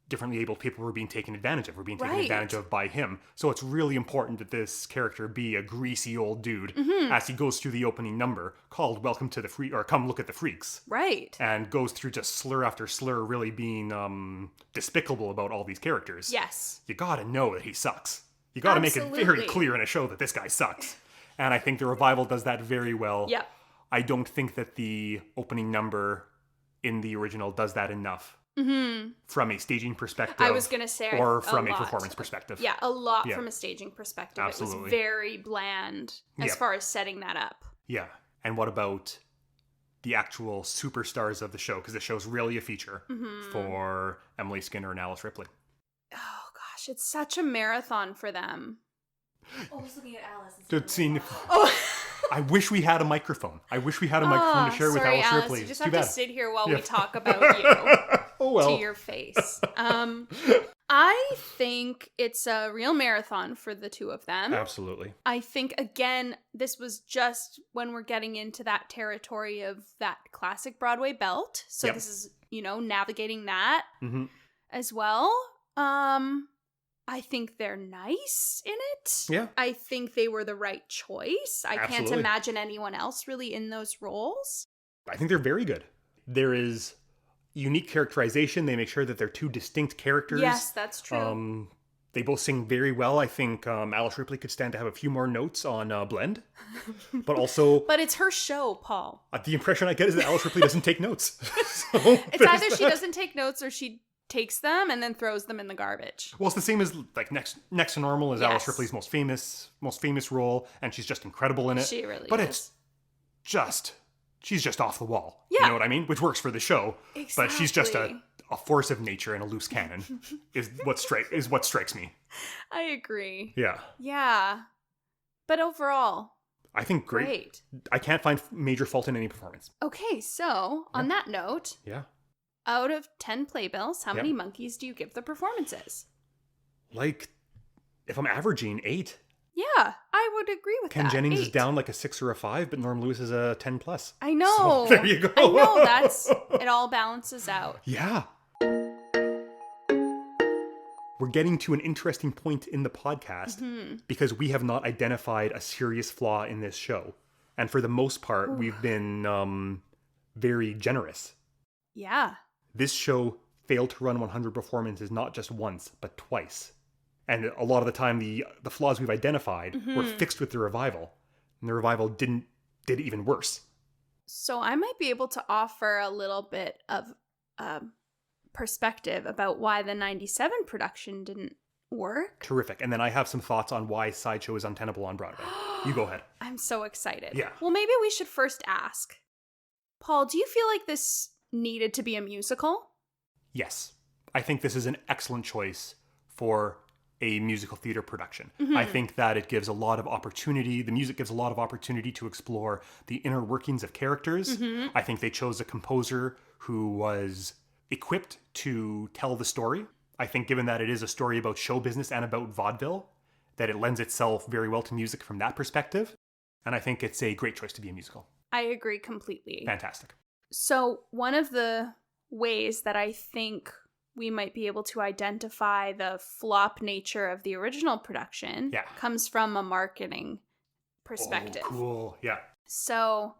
differently abled people were being taken advantage of, Right. advantage of by him. So it's really important that this character be a greasy old dude as he goes through the opening number called "Welcome to the Free" or "Come Look at the Freaks," Right. and goes through just slur after slur, really being despicable about all these characters. Yes. You gotta know that he sucks. You gotta make it very Absolutely. clear in a show that this guy sucks. And I think the revival does that very well. Yep. I don't think that the opening number in the original does that enough from a staging perspective. I was going to say or a from a lot. performance perspective. Yeah, a lot Yeah. from a staging perspective. It Absolutely. was very bland as Yep. far as setting that up. Yeah. And what about the actual superstars of the show? Because the show's really a feature for Emily Skinner and Alice Ripley. Oh gosh, it's such a marathon for them. Oh, I was looking at Alice. Good scene. Oh, I wish we had a microphone. I wish we had a microphone to share with sorry, Alice Alice. Ripley. You just Too have bad. to sit here while Yeah. we talk about you Oh well. to your face. I think it's a real marathon for the two of them. Absolutely. I think, again, this was just when we're getting into that territory of that classic Broadway belt. So Yep. this is, navigating that Mm-hmm. as well. I think they're nice in it. Yeah. I think they were the right choice. I can't Absolutely. imagine anyone else really in those roles. I think they're very good. There is unique characterization. They make sure that they're two distinct characters. Yes, that's true. They both sing very well. I think Alice Ripley could stand to have a few more notes on Blend. But also, But it's her show, Paul. the impression I get is that Alice Ripley doesn't take notes. So It's there's either she that. doesn't take notes or she takes them and then throws them in the garbage. Well, it's the same as like next to Normal is Alice Yes. Ripley's most famous role, and she's just incredible in it. She really but is. it's just she's just off the wall. Yeah. You know what I mean? Which works for the show. But she's just Exactly. a force of nature and a loose cannon is what strikes me. I agree. Yeah. Yeah. But overall, I think great. I can't find major fault in any performance. Okay, so on that note, Yeah. out of 10 playbills, how Yeah. many monkeys do you give the performances? Like, if I'm averaging 8, Yeah, I would agree with Ken that. Jennings is 8. down like a 6 or a 5, but Norm Lewis is a 10 plus. I know. So, there you go. I know, it all balances out. Yeah. we're getting to an interesting point in the podcast because we have not identified a serious flaw in this show. And for the most part, we've been very generous. Yeah. This show failed to run 100 performances not just once, but twice. And a lot of the time, the flaws we've identified were fixed with the revival. And the revival did it even worse. So I might be able to offer a little bit of perspective about why the 97 production didn't work. Terrific. And then I have some thoughts on why Sideshow is untenable on Broadway. You go ahead. I'm so excited. Yeah. Well, maybe we should first ask, Paul, do you feel like this needed to be a musical? Yes. I think this is an excellent choice for a musical theater production. I think that it gives a lot of opportunity. The music gives a lot of opportunity to explore the inner workings of characters. I think they chose a composer who was equipped to tell the story. I think given that it is a story about show business and about vaudeville, that it lends itself very well to music from that perspective. And I think it's a great choice to be a musical. I agree completely. Fantastic. So one of the ways that I think we might be able to identify the flop nature of the original production comes from a marketing perspective. Oh, cool. Yeah. So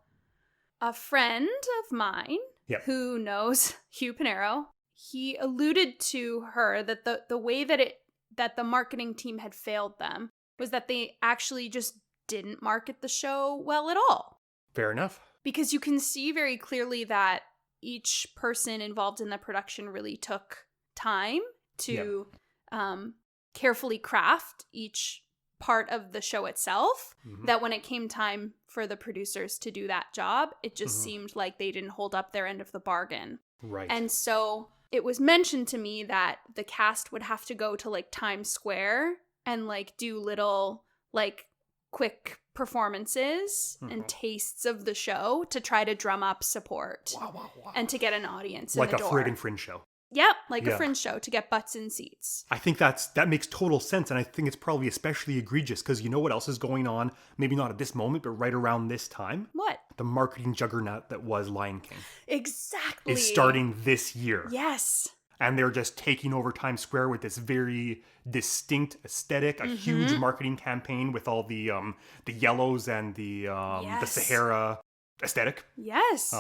a friend of mine who knows Hugh Pinero, he alluded to her that the way that the marketing team had failed them was that they actually just didn't market the show well at all. Fair enough. Because you can see very clearly that each person involved in the production really took time to carefully craft each part of the show itself, that when it came time for the producers to do that job, it just seemed like they didn't hold up their end of the bargain. Right. And so it was mentioned to me that the cast would have to go to like Times Square and like do little like quick performances and tastes of the show to try to drum up support and to get an audience like in the door. Like a flirting fringe show. Yep, like a fringe show to get butts in seats. I think that makes total sense, and I think it's probably especially egregious because you know what else is going on? Maybe not at this moment, but right around this time? What? The marketing juggernaut that was Lion King. Exactly. Is starting this year. Yes. And they're just taking over Times Square with this very distinct aesthetic, a huge marketing campaign with all the yellows and the Sahara aesthetic. Yes.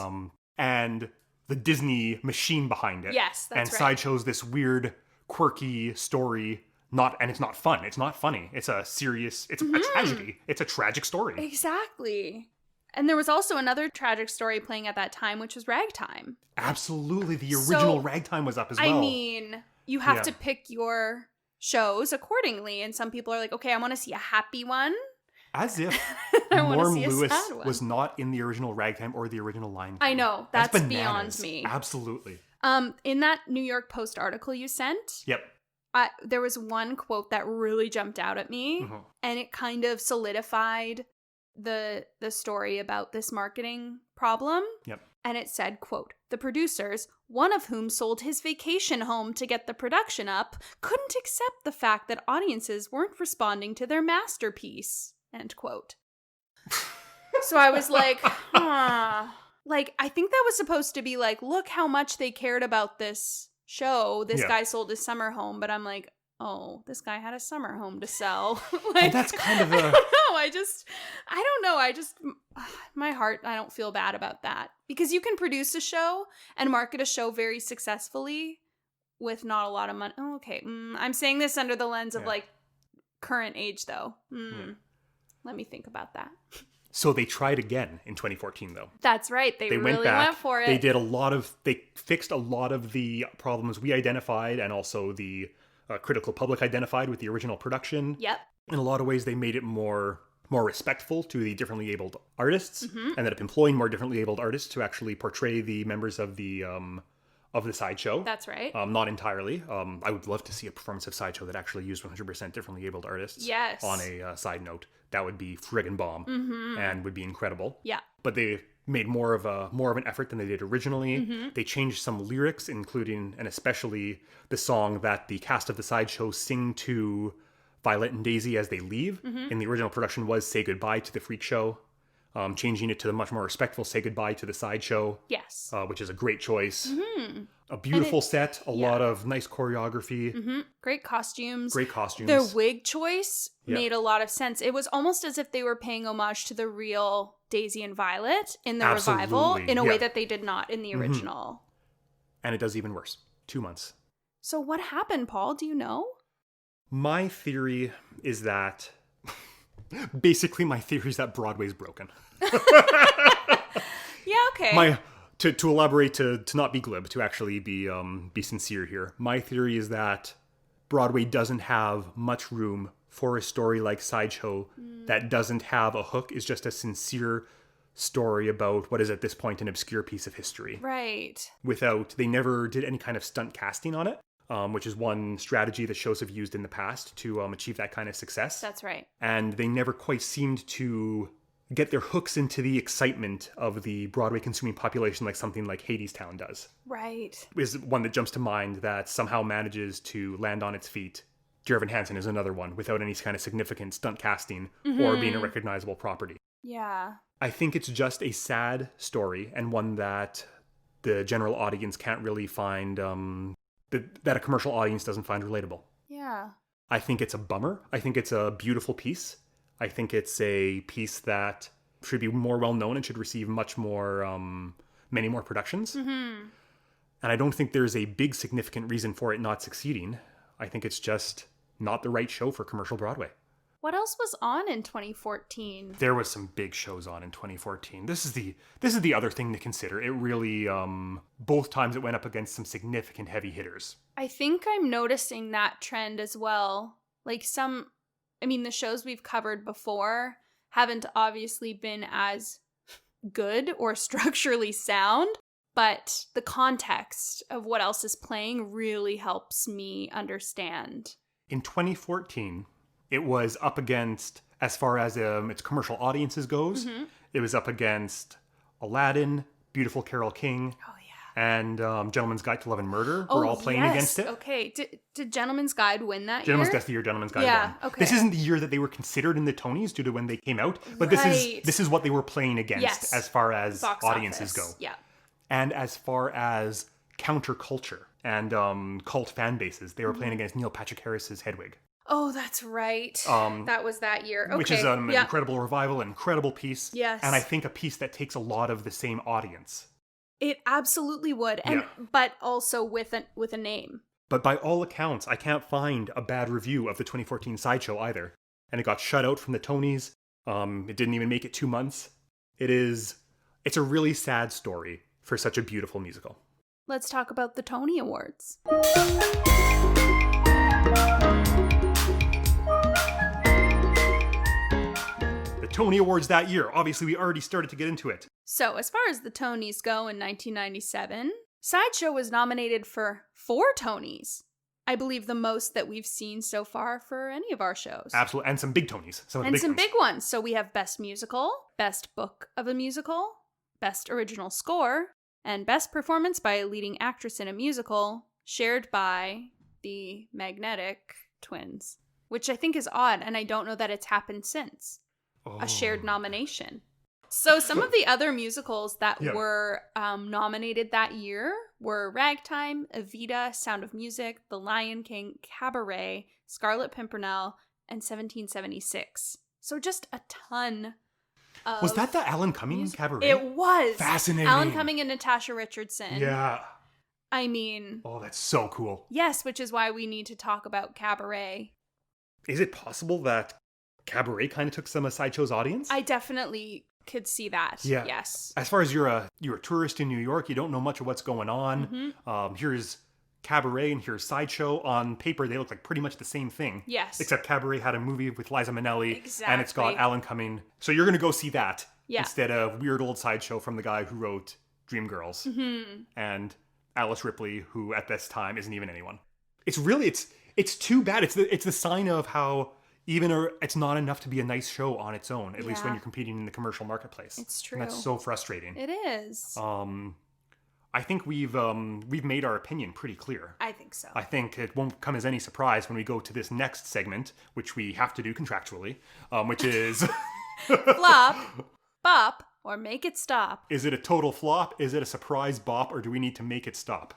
And the Disney machine behind it. Yes, that's right. And Sideshow's this weird, quirky story. And it's not fun. It's not funny. It's a serious, it's a tragedy. It's a tragic story. Exactly. And there was also another tragic story playing at that time, which was Ragtime. Absolutely. The original Ragtime was up as well. I mean, you have to pick your shows accordingly. And some people are like, okay, I want to see a happy one. As if I Norm see a Lewis sad one. was not in the original Ragtime or the original Lion King. I know. That's bananas. beyond me. Absolutely. In that New York Post article you sent, Yep. there was one quote that really jumped out at me, and it kind of solidified the story about this marketing problem. Yep. And it said, quote, "The producers, one of whom sold his vacation home to get the production up, couldn't accept the fact that audiences weren't responding to their masterpiece." End quote. So I was like, like, I think that was supposed to be like, look how much they cared about this show. This guy sold his summer home, but I'm like, oh, this guy had a summer home to sell. Like, and that's kind of a... I don't know. My heart, I don't feel bad about that. Because you can produce a show and market a show very successfully with not a lot of money. Oh, okay. I'm saying this under the lens of like current age though. Let me think about that. So they tried again in 2014 though. That's right. They really went back. Went for it. They fixed a lot of the problems we identified and also the critical public identified with the original production. Yep. In a lot of ways, they made it more respectful to the differently abled artists, ended up employing more differently abled artists to actually portray the members of the Sideshow. That's right. Not entirely. I would love to see a performance of Sideshow that actually used 100% differently abled artists. Yes. On a side note, that would be friggin' bomb and would be incredible. Yeah. But they made more of an effort than they did originally. They changed some lyrics, including and especially the song that the cast of the Sideshow sing to Violet and Daisy as they leave. In the original production was "Say Goodbye to the Freak Show." changing it to the much more respectful "Say Goodbye to the Sideshow," Yes. which is a great choice. Mm-hmm. A beautiful set, a lot of nice choreography. Mm-hmm. Great costumes. Great costumes. Their wig choice made a lot of sense. It was almost as if they were paying homage to the real Daisy and Violet in the revival in a way that they did not in the original. And it does even worse. 2 months. So what happened, Paul? Do you know? My theory is that... Basically, my theory is that Broadway's broken. Yeah, okay. To elaborate, to not be glib, to actually be sincere here. My theory is that Broadway doesn't have much room for a story like Sideshow that doesn't have a hook, is just a sincere story about what is at this point an obscure piece of history. Right. They never did any kind of stunt casting on it, which is one strategy that shows have used in the past to achieve that kind of success. That's right. And they never quite seemed to get their hooks into the excitement of the Broadway consuming population like something like Hadestown does. Right. Is one that jumps to mind that somehow manages to land on its feet. Dear Evan Hansen is another one without any kind of significant stunt casting or being a recognizable property. Yeah. I think it's just a sad story and one that the general audience can't really find, that a commercial audience doesn't find relatable. Yeah. I think it's a bummer. I think it's a beautiful piece. I think it's a piece that should be more well known and should receive much more, many more productions. And I don't think there's a big significant reason for it not succeeding. I think it's just not the right show for commercial Broadway. What else was on in 2014? There was some big shows on in 2014. This is the other thing to consider. It really, both times it went up against some significant heavy hitters. I think I'm noticing that trend as well. Like the shows we've covered before haven't obviously been as good or structurally sound, but the context of what else is playing really helps me understand. In 2014, it was up against, as far as its commercial audiences goes, it was up against Aladdin, Beautiful Carole King, and Gentleman's Guide to Love and Murder were all playing against it. Okay. Did Gentleman's Guide win that year? That's the year Gentleman's Guide won. Okay. This isn't the year that they were considered in the Tonys due to when they came out, but this is what they were playing against as far as Box audiences office. go. Yeah. And as far as counterculture and cult fan bases, they were playing against Neil Patrick Harris's Hedwig. Oh, that's right. That was that year. Okay. Which is an incredible revival, an incredible piece. Yes. And I think a piece that takes a lot of the same audience. It absolutely would. But also with a name. But by all accounts, I can't find a bad review of the 2014 Sideshow either. And it got shut out from the Tonys. It didn't even make it 2 months. It's a really sad story for such a beautiful musical. Let's talk about the Tony Awards. Tony Awards that year. Obviously, we already started to get into it. So, as far as the Tonys go in 1997, Sideshow was nominated for 4 Tonys. I believe the most that we've seen so far for any of our shows. Absolutely. And some big Tonys. Some big ones. So we have Best Musical, Best Book of a Musical, Best Original Score, and Best Performance by a Leading Actress in a Musical, shared by the Magnetic Twins, which I think is odd, and I don't know that it's happened since. A shared nomination. So some of the other musicals that were nominated that year were Ragtime, Evita, Sound of Music, The Lion King, Cabaret, Scarlet Pimpernel, and 1776. So just a ton of... Was that the Alan Cumming Cabaret? It was! Fascinating. Alan Cumming and Natasha Richardson. Yeah. I mean... Oh, that's so cool. Yes, which is why we need to talk about Cabaret. Is it possible that Cabaret kind of took some of Sideshow's audience? I definitely could see that. Yeah. Yes. As far as you're a tourist in New York, you don't know much of what's going on. Here's Cabaret and here's Sideshow. On paper, they look like pretty much the same thing. Yes. Except Cabaret had a movie with Liza Minnelli. And it's got Alan Cumming. So you're going to go see that instead of weird old Sideshow from the guy who wrote Dreamgirls. And Alice Ripley, who at this time isn't even anyone. It's really, it's too bad. It's the sign of how... it's not enough to be a nice show on its own, at least when you're competing in the commercial marketplace. It's true. And that's so frustrating. It is. I think we've made our opinion pretty clear. I think so. I think it won't come as any surprise when we go to this next segment, which we have to do contractually, which is... Flop. bop or make it stop. Is it a total flop? Is it a surprise bop? Or do we need to make it stop?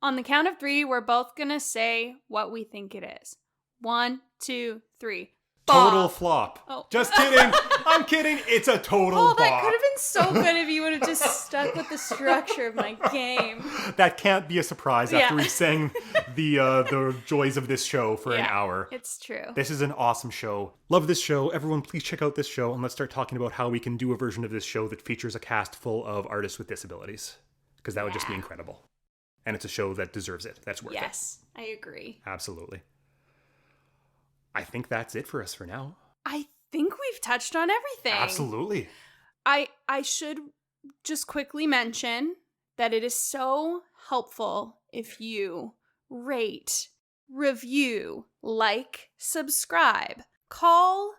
On the count of 3, we're both gonna say what we think it is. 1, 2, 3. Total flop. Oh. Just kidding. I'm kidding. It's a total bop. That could have been so good if you would have just stuck with the structure of my game. That can't be a surprise after we sang the joys of this show for an hour. It's true. This is an awesome show. Love this show. Everyone, please check out this show, and let's start talking about how we can do a version of this show that features a cast full of artists with disabilities, because that would just be incredible. And it's a show that deserves it. That's worth it. Yes, I agree. Absolutely. I think that's it for us for now. I think we've touched on everything. Absolutely. I should just quickly mention that it is so helpful if you rate, review, like, subscribe, call,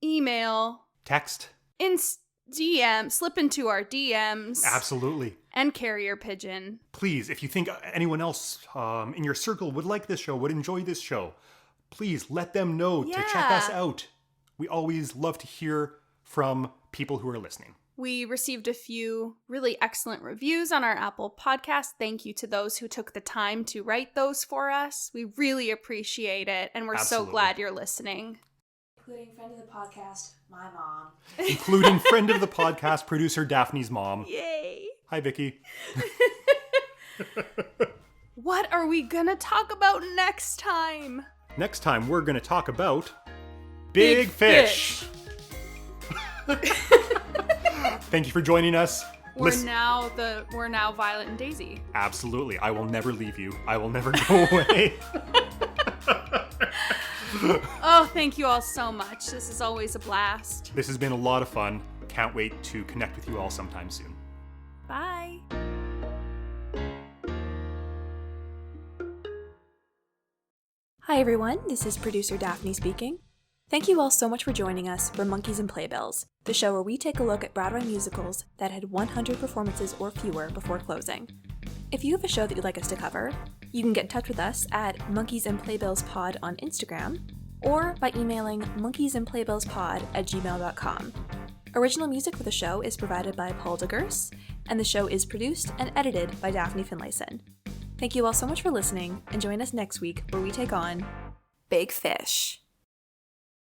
email, text, DM, slip into our DMs. Absolutely. And carrier pigeon. Please, if you think anyone else in your circle would like this show, would enjoy this show, please let them know to check us out. We always love to hear from people who are listening. We received a few really excellent reviews on our Apple podcast. Thank you to those who took the time to write those for us. We really appreciate it, and we're so glad you're listening. Including friend of the podcast, my mom. Including friend of the podcast, producer Daphne's mom. Yay! Hi, Vicky. What are we gonna talk about next time? Next time, we're going to talk about Big Fish. Thank you for joining us. We're now Violet and Daisy. Absolutely. I will never leave you. I will never go away. Oh, thank you all so much. This is always a blast. This has been a lot of fun. Can't wait to connect with you all sometime soon. Bye. Hi everyone, this is producer Daphne speaking. Thank you all so much for joining us for Monkeys and Playbills, the show where we take a look at Broadway musicals that had 100 performances or fewer before closing. If you have a show that you'd like us to cover, you can get in touch with us at monkeysandplaybillspod on Instagram, or by emailing monkeysandplaybillspod@gmail.com. Original music for the show is provided by Paul DeGurse, and the show is produced and edited by Daphne Finlayson. Thank you all so much for listening, and join us next week where we take on Big Fish.